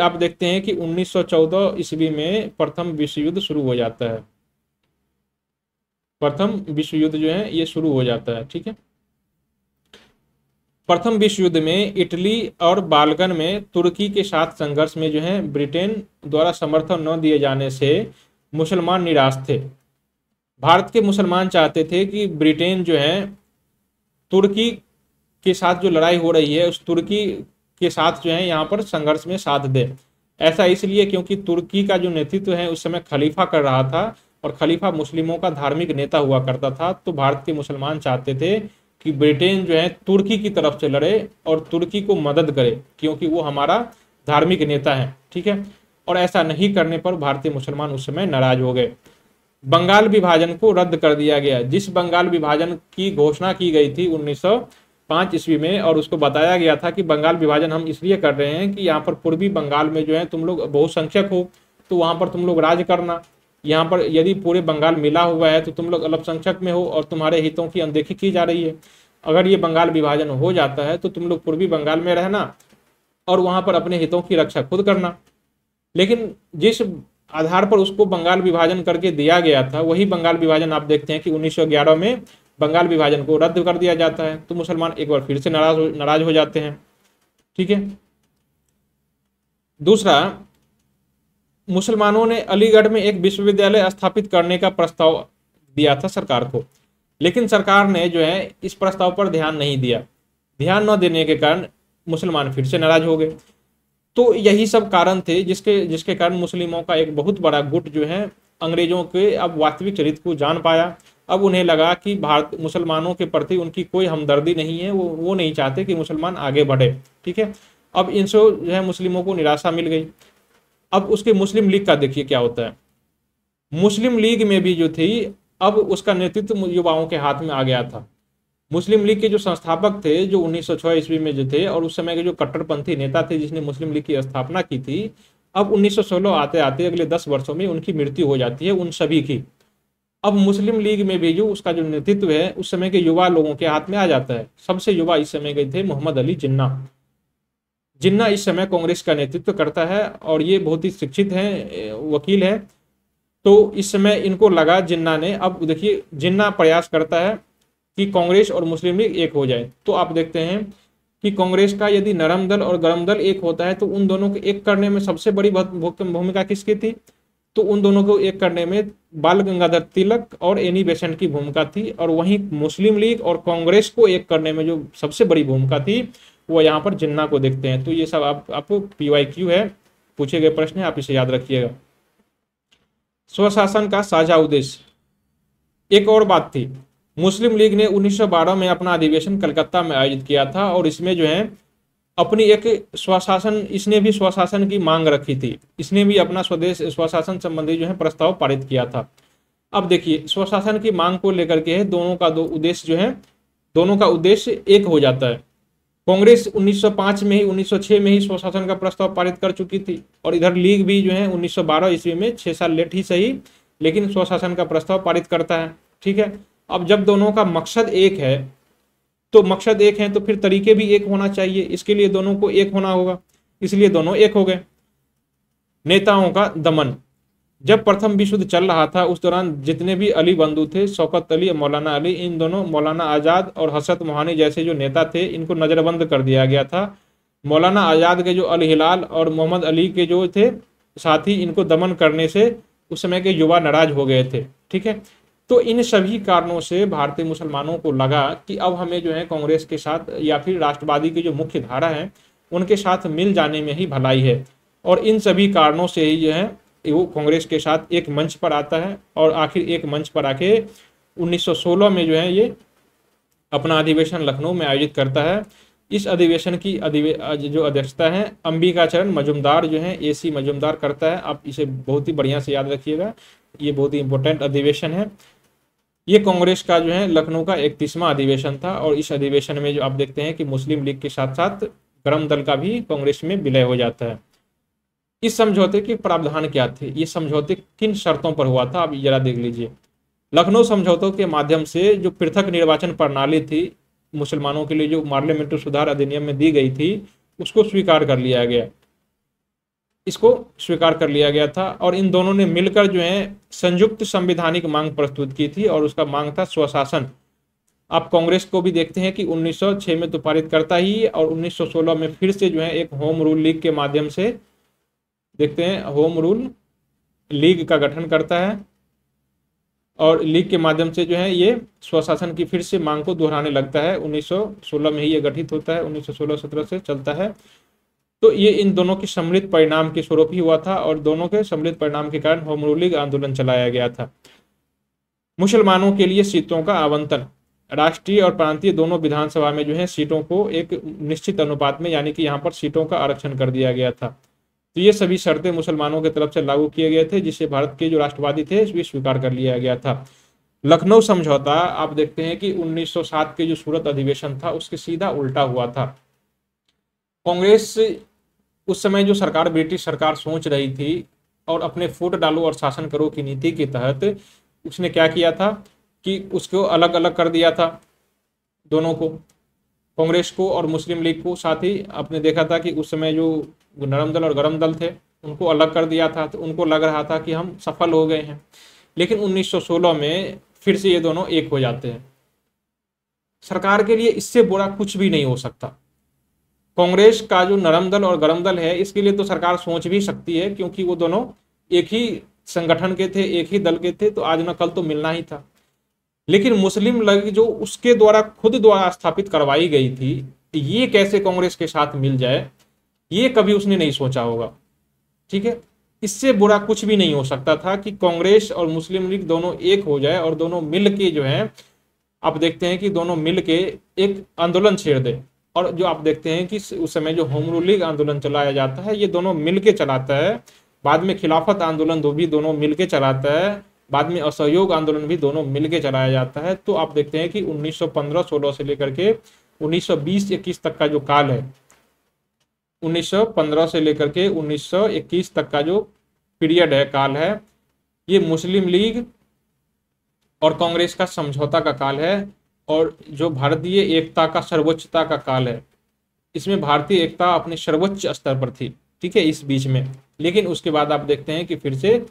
आप देखते हैं कि 1914 ईस्वी में प्रथम विश्व युद्ध शुरू हो जाता है। प्रथम विश्व युद्ध जो है ये शुरू हो जाता है, ठीक है। प्रथम विश्व युद्ध में इटली और बाल्कन में तुर्की के साथ संघर्ष में जो है ब्रिटेन द्वारा समर्थन न दिए जाने से मुसलमान निराश थे। भारत के मुसलमान चाहते थे कि ब्रिटेन जो है तुर्की के साथ जो लड़ाई हो रही है उस तुर्की के साथ जो है यहाँ पर संघर्ष में साथ दे। ऐसा इसलिए क्योंकि तुर्की का जो नेतृत्व है उस समय खलीफा कर रहा था और खलीफा मुस्लिमों का धार्मिक नेता हुआ करता था। तो भारत के मुसलमान चाहते थे कि ब्रिटेन जो है तुर्की की तरफ से लड़े और तुर्की को मदद करे, क्योंकि वो हमारा धार्मिक नेता है, ठीक है। और ऐसा नहीं करने पर भारतीय मुसलमान उस समय नाराज हो गए। बंगाल विभाजन को रद्द कर दिया गया। जिस बंगाल विभाजन की घोषणा की गई थी 1905 ईस्वी में, और उसको बताया गया था कि बंगाल विभाजन हम इसलिए कर रहे हैं कि यहाँ पर पूर्वी बंगाल में जो है तुम लोग बहुसंख्यक हो, तो वहाँ पर तुम लोग राज करना। यहाँ पर यदि पूरे बंगाल मिला हुआ है तो तुम लोग अल्पसंख्यक में हो और तुम्हारे हितों की अनदेखी की जा रही है। अगर ये बंगाल विभाजन हो जाता है तो तुम लोग पूर्वी बंगाल में रहना और वहाँ पर अपने हितों की रक्षा खुद करना। लेकिन जिस आधार पर उसको बंगाल विभाजन करके दिया गया था, वही बंगाल विभाजन आप देखते हैं कि 1911 में बंगाल विभाजन को रद्द कर दिया जाता है। तो मुसलमान एक बार फिर से नाराज हो जाते हैं, ठीक है। दूसरा, मुसलमानों ने अलीगढ़ में एक विश्वविद्यालय स्थापित करने का प्रस्ताव दिया था सरकार को, लेकिन सरकार ने जो है इस प्रस्ताव पर ध्यान नहीं दिया। ध्यान न देने के कारण मुसलमान फिर से नाराज हो गए। तो यही सब कारण थे जिसके कारण मुस्लिमों का एक बहुत बड़ा गुट जो है अंग्रेजों के अब वास्तविक चरित्र को जान पाया। अब उन्हें लगा कि भारत मुसलमानों के प्रति उनकी कोई हमदर्दी नहीं है, वो नहीं चाहते कि मुसलमान आगे बढ़े, ठीक है। अब इनसे जो है मुस्लिमों को निराशा मिल गई। अब उसके मुस्लिम लीग का देखिए क्या होता है। मुस्लिम लीग में भी जो थी, अब उसका नेतृत्व युवाओं के हाथ में आ गया था। मुस्लिम लीग के जो संस्थापक थे, जो 1906 ईस्वी में जो थे, और उस समय के जो कट्टरपंथी नेता थे जिसने मुस्लिम लीग की स्थापना की थी, अब 1916 आते आते अगले 10 वर्षों में उनकी मृत्यु हो जाती है उन सभी की। अब मुस्लिम लीग में भी जो उसका जो नेतृत्व है उस समय के युवा लोगों के हाथ में आ जाता है। सबसे युवा इस समय के थे मोहम्मद अली जिन्ना। जिन्ना इस समय कांग्रेस का नेतृत्व करता है और ये बहुत ही शिक्षित हैं, वकील है। तो इस समय इनको लगा, जिन्ना ने, अब देखिए जिन्ना प्रयास करता है कि कांग्रेस और मुस्लिम लीग एक हो जाए। तो आप देखते हैं कि कांग्रेस का यदि नरम दल और गरम दल एक होता है तो उन दोनों को एक करने में सबसे बड़ी भूमिका किसकी थी? तो उन दोनों को एक करने में बाल गंगाधर तिलक और एनी बेसेंट की भूमिका थी। और वहीं मुस्लिम लीग और कांग्रेस को एक करने में जो सबसे बड़ी भूमिका थी वो यहाँ पर जिन्ना को देखते हैं। तो ये सब आपको PYQ है, पूछे गए प्रश्न है, आप इसे याद रखिएगा। स्वशासन का साझा उद्देश्य। एक और बात थी, मुस्लिम लीग ने 1912 में अपना अधिवेशन कलकत्ता में आयोजित किया था और इसमें जो है अपनी एक स्वशासन, इसने भी स्वशासन की मांग रखी थी। इसने भी अपना स्वदेश स्वशासन संबंधी जो है प्रस्ताव पारित किया था। अब देखिए स्वशासन की मांग को लेकर के है दोनों का उद्देश्य जो है, दोनों का उद्देश्य एक हो जाता है। कांग्रेस 1905 में ही 1906 में ही स्वशासन का प्रस्ताव पारित कर चुकी थी और इधर लीग भी जो है 1912 ईस्वी में 6 साल लेट ही सही लेकिन स्वशासन का प्रस्ताव पारित करता है, ठीक है। अब जब दोनों का मकसद एक है तो मकसद एक है तो फिर तरीके भी एक होना चाहिए, इसके लिए दोनों को एक होना होगा, इसलिए दोनों एक हो गए। नेताओं का दमन। जब प्रथम विश्व युद्ध चल रहा था उस दौरान जितने भी अली बंधु थे, शौकत अली, मौलाना अली, इन दोनों मौलाना आजाद और हसरत मोहानी जैसे जो नेता थे इनको नजरबंद कर दिया गया था। मौलाना आजाद के जो अल हिलाल और मोहम्मद अली के जो थे साथी, इनको दमन करने से उस समय के युवा नाराज हो गए थे, ठीक है। तो इन सभी कारणों से भारतीय मुसलमानों को लगा कि अब हमें जो है कांग्रेस के साथ या फिर राष्ट्रवादी की जो मुख्य धारा है उनके साथ मिल जाने में ही भलाई है। और इन सभी कारणों से ही जो है वो कांग्रेस के साथ एक मंच पर आता है और आखिर एक मंच पर आके 1916 में जो है ये अपना अधिवेशन लखनऊ में आयोजित करता है। इस अधिवेशन की जो अध्यक्षता है अंबिकाचरण मजुमदार जो है AC मजुमदार करता है। आप इसे बहुत ही बढ़िया से याद रखिएगा, ये बहुत ही इंपॉर्टेंट अधिवेशन है। ये कांग्रेस का जो है लखनऊ का 31वां अधिवेशन था, और इस अधिवेशन में जो आप देखते हैं कि मुस्लिम लीग के साथ साथ गरम दल का भी कांग्रेस में विलय हो जाता है। इस समझौते के प्रावधान क्या थे, ये समझौते किन शर्तों पर हुआ था, आप जरा देख लीजिए। लखनऊ समझौतों के माध्यम से जो पृथक निर्वाचन प्रणाली थी मुसलमानों के लिए, जो पार्लियामेंट्री सुधार अधिनियम में दी गई थी, उसको स्वीकार कर लिया गया, इसको स्वीकार कर लिया गया था। और इन दोनों ने मिलकर जो है संयुक्त संवैधानिक मांग प्रस्तुत की थी, और उसका मांग था स्वशासन। आप कांग्रेस को भी देखते हैं कि 1906 में तो पारित करता ही, और 1916 में फिर से जो है एक होम रूल लीग के माध्यम से देखते हैं, होम रूल लीग का गठन करता है, और लीग के माध्यम से जो है ये स्वशासन की फिर से मांग को दोहराने लगता है। 1916 में ही ये गठित होता है, 1916-17 से चलता है। तो ये इन दोनों के सम्मिलित परिणाम के स्वरूप ही हुआ था, और दोनों के सम्मिलित परिणाम के कारण होम रूल लीग आंदोलन चलाया गया था। मुसलमानों के लिए सीटों का आवंटन, राष्ट्रीय और प्रांतीय दोनों विधानसभा में जो है सीटों को एक निश्चित अनुपात में, यानी कि यहाँ पर सीटों का आरक्षण कर दिया गया था। तो ये सभी शर्तें मुसलमानों की तरफ से लागू किए गए थे, जिसे भारत के जो राष्ट्रवादी थे इसमें स्वीकार कर लिया गया था। लखनऊ समझौता आप देखते हैं कि 1907 के जो सूरत अधिवेशन था उसके सीधा उल्टा हुआ था। कांग्रेस उस समय जो सरकार, ब्रिटिश सरकार सोच रही थी, और अपने फूट डालो और शासन करो की नीति के तहत उसने क्या किया था कि उसको अलग अलग कर दिया था, दोनों को, कांग्रेस को और मुस्लिम लीग को। साथ ही आपने देखा था कि उस समय जो नरम दल और गरम दल थे उनको अलग कर दिया था, तो उनको लग रहा था कि हम सफल हो गए हैं। लेकिन 1916 में फिर से ये दोनों एक हो जाते हैं। सरकार के लिए इससे बुरा कुछ भी नहीं हो सकता। कांग्रेस का जो नरम दल और गरम दल है इसके लिए तो सरकार सोच भी सकती है, क्योंकि वो दोनों एक ही संगठन के थे, एक ही दल के थे, तो आज न कल तो मिलना ही था। लेकिन मुस्लिम लीग जो उसके द्वारा खुद द्वारा स्थापित करवाई गई थी, ये कैसे कांग्रेस के साथ मिल जाए, ये कभी उसने नहीं सोचा होगा। ठीक है, इससे बुरा कुछ भी नहीं हो सकता था कि कांग्रेस और मुस्लिम लीग दोनों एक हो जाए, और दोनों मिल के जो है, आप देखते हैं कि दोनों मिल के एक आंदोलन छेड़ दे। और जो आप देखते हैं कि उस समय जो होम रूल लीग आंदोलन चलाया जाता है ये दोनों मिल के चलाता है, बाद में खिलाफत आंदोलन भी दोनों मिल के चलाता है, बाद में असहयोग आंदोलन भी दोनों मिल के चलाया जाता है। तो आप देखते हैं कि 1915-16 से लेकर के 1920-21 तक का जो काल है, 1915 से लेकर के 1921 तक का जो पीरियड है, काल है, ये मुस्लिम लीग और कांग्रेस का समझौता का काल है, और जो भारतीय एकता का सर्वोच्चता का काल है। इसमें भारतीय एकता अपने सर्वोच्च स्तर पर थी, ठीक है, इस बीच में। लेकिन उसके बाद आप देखते हैं कि फिर से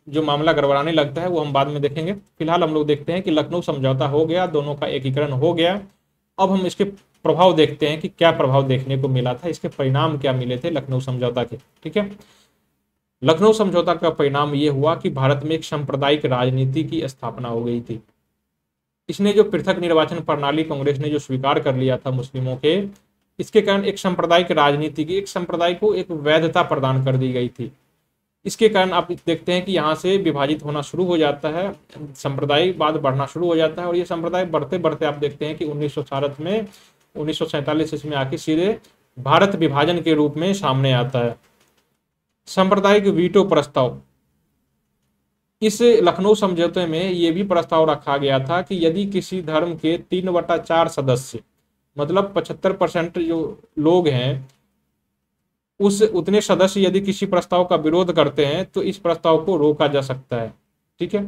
जो मामला गड़बड़ाने लगता है वो हम बाद में देखेंगे। फिलहाल हम लोग देखते हैं कि लखनऊ समझौता हो गया, दोनों का एकीकरण हो गया। अब हम इसके प्रभाव देखते हैं कि क्या प्रभाव देखने को मिला था, इसके परिणाम क्या मिले थे लखनऊ समझौता के। ठीक है, लखनऊ समझौता का परिणाम ये हुआ कि भारत में एक सांप्रदायिक राजनीति की स्थापना हो गई थी। इसने जो पृथक निर्वाचन प्रणाली कांग्रेस ने जो स्वीकार कर लिया था मुस्लिमों के, इसके कारण एक सांप्रदायिक राजनीति की, एक संप्रदाय को एक वैधता प्रदान कर दी गई थी। इसके कारण आप देखते हैं कि यहाँ से विभाजित होना शुरू हो जाता है, संप्रदायवाद बढ़ना शुरू हो जाता है, और ये संप्रदाय बढ़ते बढ़ते आप देखते हैं कि 1907 में 1947 इसमें आके सीधे भारत विभाजन के रूप में सामने आता है। सांप्रदायिक वीटो प्रस्ताव, इस लखनऊ समझौते में यह भी प्रस्ताव रखा गया था कि यदि किसी धर्म के 3/4 सदस्य, मतलब 75% जो लोग हैं, उस उतने सदस्य यदि किसी प्रस्ताव का विरोध करते हैं तो इस प्रस्ताव को रोका जा सकता है। ठीक है,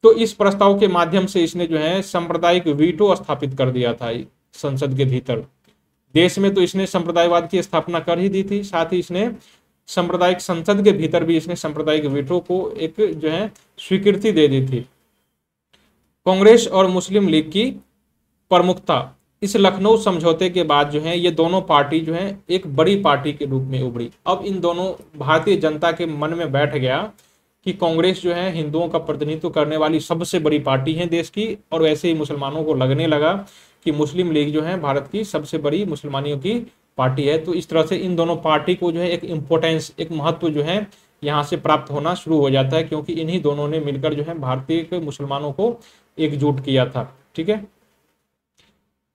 तो इस प्रस्ताव के माध्यम से इसने जो है सांप्रदायिक वीटो स्थापित कर दिया था संसद के भीतर। देश में तो इसने संप्रदायवाद की स्थापना कर ही दी थी, साथ ही इसने सांप्रदायिक संसद के भीतर भी इसने सांप्रदायिक वीटो को एक जो है स्वीकृति दे दी थी। कांग्रेस और मुस्लिम लीग की प्रमुखता, इस लखनऊ समझौते के बाद जो है ये दोनों पार्टी जो है एक बड़ी पार्टी के रूप में उभरी। अब इन दोनों, भारतीय जनता के मन में बैठ गया कि कांग्रेस जो है हिंदुओं का प्रतिनिधित्व करने वाली सबसे बड़ी पार्टी है देश की, और वैसे ही मुसलमानों को लगने लगा कि मुस्लिम लीग जो है भारत की सबसे बड़ी मुसलमानियों की पार्टी है। तो इस तरह से इन दोनों पार्टी को जो है एक इम्पोर्टेंस, एक महत्व जो है यहाँ से प्राप्त होना शुरू हो जाता है, क्योंकि इन्हीं दोनों ने मिलकर जो है भारतीय के मुसलमानों को एकजुट किया था। ठीक है,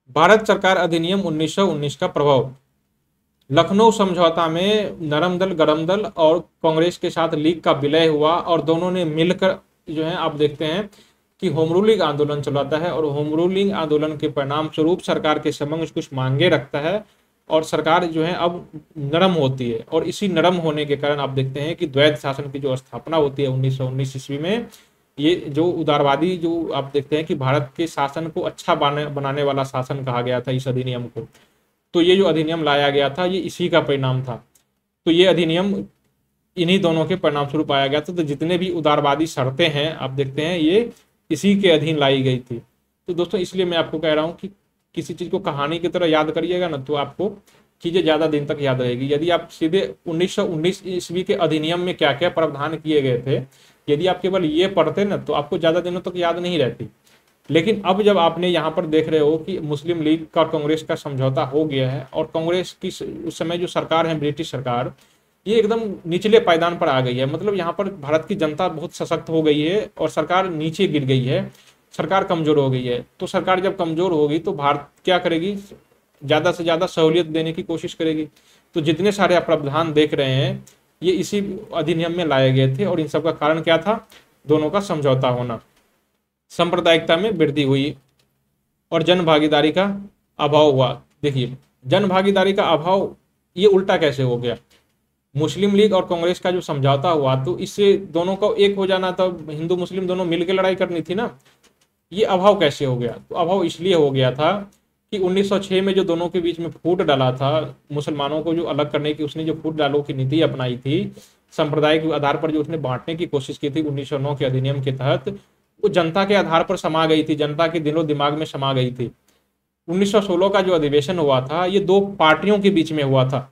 भारत सरकार अधिनियम 1919 का प्रभाव, लखनऊ समझौता में नरम दल, गरम दल और कांग्रेस के साथ लीग का विलय हुआ, और दोनों ने मिलकर जो है आप देखते हैं कि होम रूलिंग आंदोलन चलाता है और होम रूलिंग आंदोलन के परिणाम स्वरूप सरकार के समक्ष कुछ मांगे रखता है और सरकार जो है अब नरम होती है। और इसी नरम होने के कारण आप देखते हैं कि द्वैध शासन की जो स्थापना होती है 1919 ईस्वी में, ये जो उदारवादी जो आप देखते हैं कि भारत के शासन को अच्छा बनाने वाला शासन कहा गया था इस अधिनियम को। तो ये जो अधिनियम लाया गया था ये इसी का परिणाम था। तो ये अधिनियम इन्हीं दोनों के परिणाम स्वरूप आया गया था। तो जितने भी उदारवादी शर्तें हैं आप देखते हैं ये इसी के अधीन लाई गई थी। तो दोस्तों इसलिए मैं आपको कह रहा हूँ कि किसी चीज़ को कहानी की तरह याद करिएगा ना तो आपको चीज़ें ज़्यादा दिन तक याद रहेगी। यदि आप सीधे 1919 ईस्वी के अधिनियम में क्या क्या प्रावधान किए गए थे, यदि आप केवल ये पढ़ते ना तो आपको ज़्यादा दिनों तक याद नहीं रहती। लेकिन अब जब आपने यहाँ पर देख रहे हो कि मुस्लिम लीग का कांग्रेस का समझौता हो गया है और कांग्रेस की उस समय जो सरकार है ब्रिटिश सरकार, ये एकदम निचले पायदान पर आ गई है। मतलब यहाँ पर भारत की जनता बहुत सशक्त हो गई है और सरकार नीचे गिर गई है, सरकार कमजोर हो गई है। तो सरकार जब कमजोर होगी तो भारत क्या करेगी, ज़्यादा से ज़्यादा सहूलियत देने की कोशिश करेगी। तो जितने सारे प्रावधान देख रहे हैं ये इसी अधिनियम में लाए गए थे और इन सब का कारण क्या था, दोनों का समझौता होना। सांप्रदायिकता में वृद्धि हुई और जन भागीदारी का अभाव हुआ। देखिए जन भागीदारी का अभाव ये उल्टा कैसे हो गया, मुस्लिम लीग और कांग्रेस का जो समझौता हुआ तो इससे दोनों को एक हो जाना था, हिंदू मुस्लिम दोनों मिलकर लड़ाई करनी थी ना। ये अभाव कैसे हो गया, तो अभाव इसलिए हो गया था कि 1906 में जो दोनों के बीच में फूट डाला था, मुसलमानों को जो अलग करने की उसने जो फूट डालो की नीति अपनाई थी, संप्रदाय के आधार पर जो उसने बांटने की कोशिश की थी 1909 के अधिनियम के तहत, वो जनता के आधार पर समा गई थी, जनता के दिलो दिमाग में समा गई थी। 1916 का जो अधिवेशन हुआ था ये दो पार्टियों के बीच में हुआ था,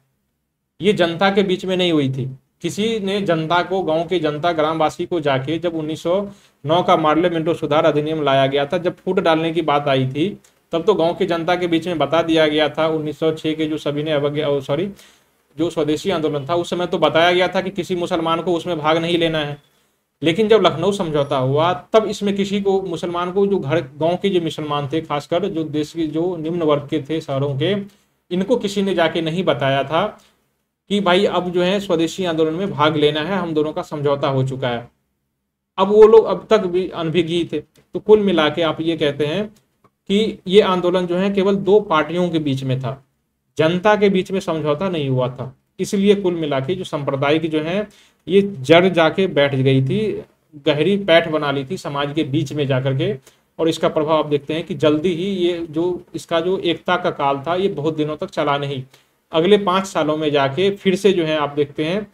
ये जनता के बीच में नहीं हुई थी। किसी ने जनता को, गांव के जनता ग्रामवासी को जाके जब 1909 का पार्लियामेंट सुधार अधिनियम लाया गया था, जब फूट डालने की बात आई थी तब तो गांव की जनता के बीच में बता दिया गया था 1906 के जो सभी ने जो स्वदेशी आंदोलन था उस समय तो बताया गया था कि किसी मुसलमान को उसमें भाग नहीं लेना है। लेकिन जब लखनऊ समझौता हुआ तब इसमें किसी को, मुसलमान को, जो गांव के जो मुसलमान थे, खासकर जो देश के जो निम्न वर्ग के थे शहरों के, इनको किसी ने जाके नहीं बताया था कि भाई अब जो है स्वदेशी आंदोलन में भाग लेना है, हम दोनों का समझौता हो चुका है। अब वो लोग अब तक भी अनभिज्ञ थे। तो कुल मिला के आप ये कहते हैं कि ये आंदोलन जो है केवल दो पार्टियों के बीच में था, जनता के बीच में समझौता नहीं हुआ था। इसलिए कुल मिला के जो सांप्रदायिक जो है ये जड़ जाके बैठ गई थी, गहरी पैठ बना ली थी समाज के बीच में जाकर के। और इसका प्रभाव आप देखते हैं कि जल्दी ही ये जो इसका जो एकता का काल था ये बहुत दिनों तक चला नहीं, अगले 5 सालों में जाके फिर से जो है आप देखते हैं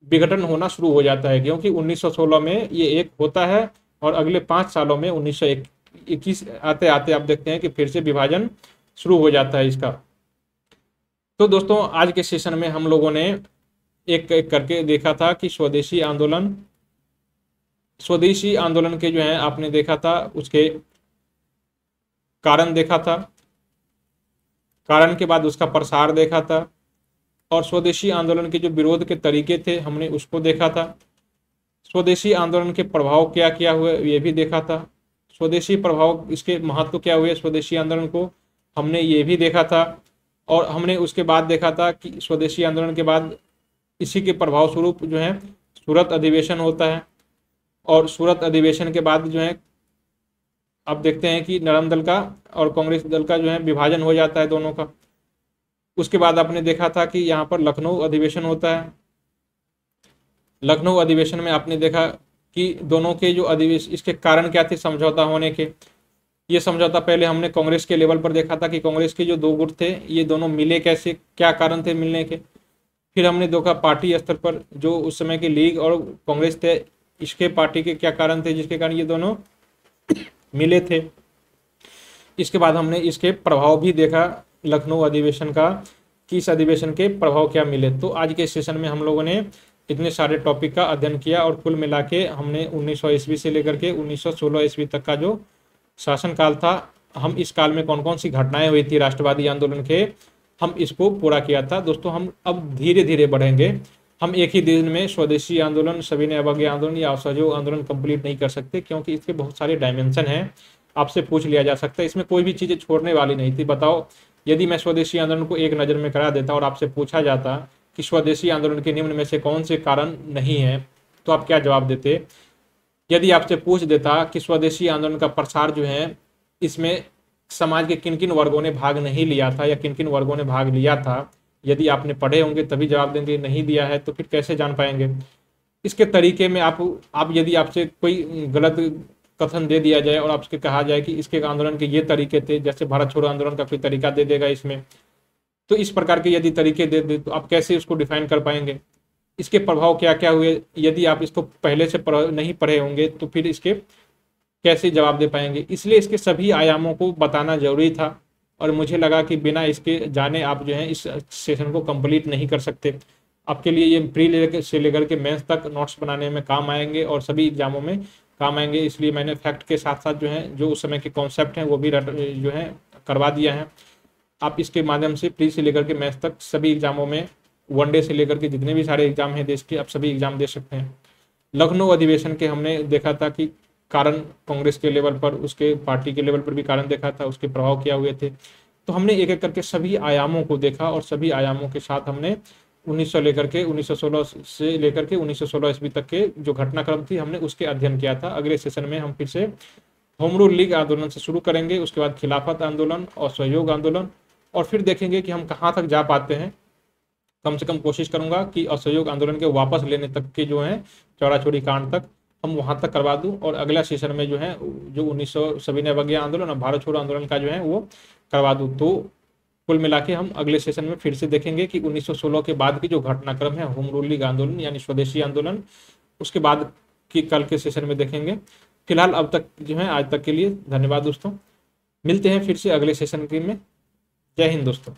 विघटन होना शुरू हो जाता है। क्योंकि 1916 में ये एक होता है और अगले 5 सालों में 1921 आते आते आप देखते हैं कि फिर से विभाजन शुरू हो जाता है इसका। तो दोस्तों आज के सेशन में हम लोगों ने एक एक करके देखा था कि स्वदेशी आंदोलन के जो है आपने देखा था, उसके कारण देखा था, कारण के बाद उसका प्रसार देखा था, और स्वदेशी आंदोलन के जो विरोध के तरीके थे हमने उसको देखा था। स्वदेशी आंदोलन के प्रभाव क्या क्या हुए ये भी देखा था, स्वदेशी प्रभाव, इसके महत्व क्या हुए स्वदेशी आंदोलन को, हमने ये भी देखा था। और हमने उसके बाद देखा था कि स्वदेशी आंदोलन के बाद इसी के प्रभाव स्वरूप जो है सूरत अधिवेशन होता है, और सूरत अधिवेशन के बाद जो है आप देखते हैं कि नरम दल का और कांग्रेस दल का जो है विभाजन हो जाता है दोनों का। उसके बाद आपने देखा था कि यहाँ पर लखनऊ अधिवेशन होता है। लखनऊ अधिवेशन में आपने देखा कि दोनों के जो अधिवेशन, इसके कारण क्या थे समझौता होने के। ये समझौता पहले हमने कांग्रेस के लेवल पर देखा था कि कांग्रेस के जो दो गुट थे ये दोनों मिले कैसे, क्या कारण थे मिलने के। फिर हमने देखा पार्टी स्तर पर जो उस समय की लीग और कांग्रेस थे, इसके पार्टी के क्या कारण थे जिसके कारण ये दोनों मिले थे। इसके बाद हमने इसके प्रभाव भी देखा लखनऊ अधिवेशन का, कि इस अधिवेशन के प्रभाव क्या मिले। तो आज के सेशन में हम लोगों ने इतने सारे टॉपिक का अध्ययन किया और कुल मिला के हमने 1900 ईस्वी से लेकर के 1916 ईस्वी तक का जो शासनकाल था, हम इस काल में कौन कौन सी घटनाएं हुई थी राष्ट्रवादी आंदोलन के, हम इसको पूरा किया था। दोस्तों हम अब धीरे धीरे बढ़ेंगे, हम एक ही दिन में स्वदेशी आंदोलन, सविनय अवज्ञा आंदोलन या असहयोग आंदोलन कंप्लीट नहीं कर सकते, क्योंकि इसके बहुत सारे डायमेंशन हैं। आपसे पूछ लिया जा सकता है, इसमें कोई भी चीज़ें छोड़ने वाली नहीं थी। बताओ यदि मैं स्वदेशी आंदोलन को एक नज़र में करा देता और आपसे पूछा जाता कि स्वदेशी आंदोलन के निम्न में से कौन से कारण नहीं है, तो आप क्या जवाब देते। यदि आपसे पूछ देता कि स्वदेशी आंदोलन का प्रसार जो है इसमें समाज के किन किन वर्गों ने भाग नहीं लिया था या किन किन वर्गों ने भाग लिया था, यदि आपने पढ़े होंगे तभी जवाब देंगे, नहीं दिया है तो फिर कैसे जान पाएंगे। इसके तरीके में आप यदि आपसे कोई गलत कथन दे दिया जाए और आपसे कहा जाए कि इसके आंदोलन के ये तरीके थे, जैसे भारत छोड़ो आंदोलन का कोई तरीका दे देगा इसमें, तो इस प्रकार के यदि तरीके दे दे तो आप कैसे उसको डिफाइन कर पाएंगे, इसके प्रभाव क्या क्या हुए, यदि आप इसको पहले से नहीं पढ़े होंगे तो फिर इसके कैसे जवाब दे पाएंगे। इसलिए इसके सभी आयामों को बताना जरूरी था और मुझे लगा कि बिना इसके जाने आप जो है इस सेशन को कंप्लीट नहीं कर सकते। आपके लिए ये प्री से लेकर के मेंस तक नोट्स बनाने में काम आएंगे और सभी एग्जामों में काम आएंगे। इसलिए मैंने फैक्ट के साथ साथ जो है जो उस समय के कॉन्सेप्ट हैं वो भी जो है करवा दिया है। आप इसके माध्यम से प्री से लेकर के मेंस तक सभी एग्जामों में, वनडे से लेकर के जितने भी सारे एग्जाम हैं देश के, आप सभी एग्जाम दे सकते हैं। लखनऊ अधिवेशन के हमने देखा था कि कारण कांग्रेस के लेवल पर, उसके पार्टी के लेवल पर भी कारण देखा था, उसके प्रभाव क्या हुए थे। तो हमने एक एक करके सभी आयामों को देखा और सभी आयामों के साथ हमने 1916 से लेकर के 1916 ईस्वी तक के जो घटनाक्रम थी हमने उसके अध्ययन किया था। अगले सेशन में हम फिर से होम रूल लीग आंदोलन से शुरू करेंगे, उसके बाद खिलाफत आंदोलन और सहयोग आंदोलन, और फिर देखेंगे कि हम कहाँ तक जा पाते हैं। कम से कम कोशिश करूंगा कि असहयोग आंदोलन के वापस लेने तक के जो है चौरा चौरी कांड तक हम वहां तक करवा दूं, और अगला सेशन में जो है जो 1900 सविनय अवज्ञा आंदोलन और भारत छोड़ो आंदोलन का जो है वो करवा दूं। तो कुल मिला के हम अगले सेशन में फिर से देखेंगे कि 1916 के बाद की जो घटनाक्रम है होम रूल लीग आंदोलन यानी स्वदेशी आंदोलन, उसके बाद की कल के सेशन में देखेंगे। फिलहाल अब तक जो है आज तक के लिए धन्यवाद दोस्तों, मिलते हैं फिर से अगले सेशन के में। जय हिंद दोस्तों।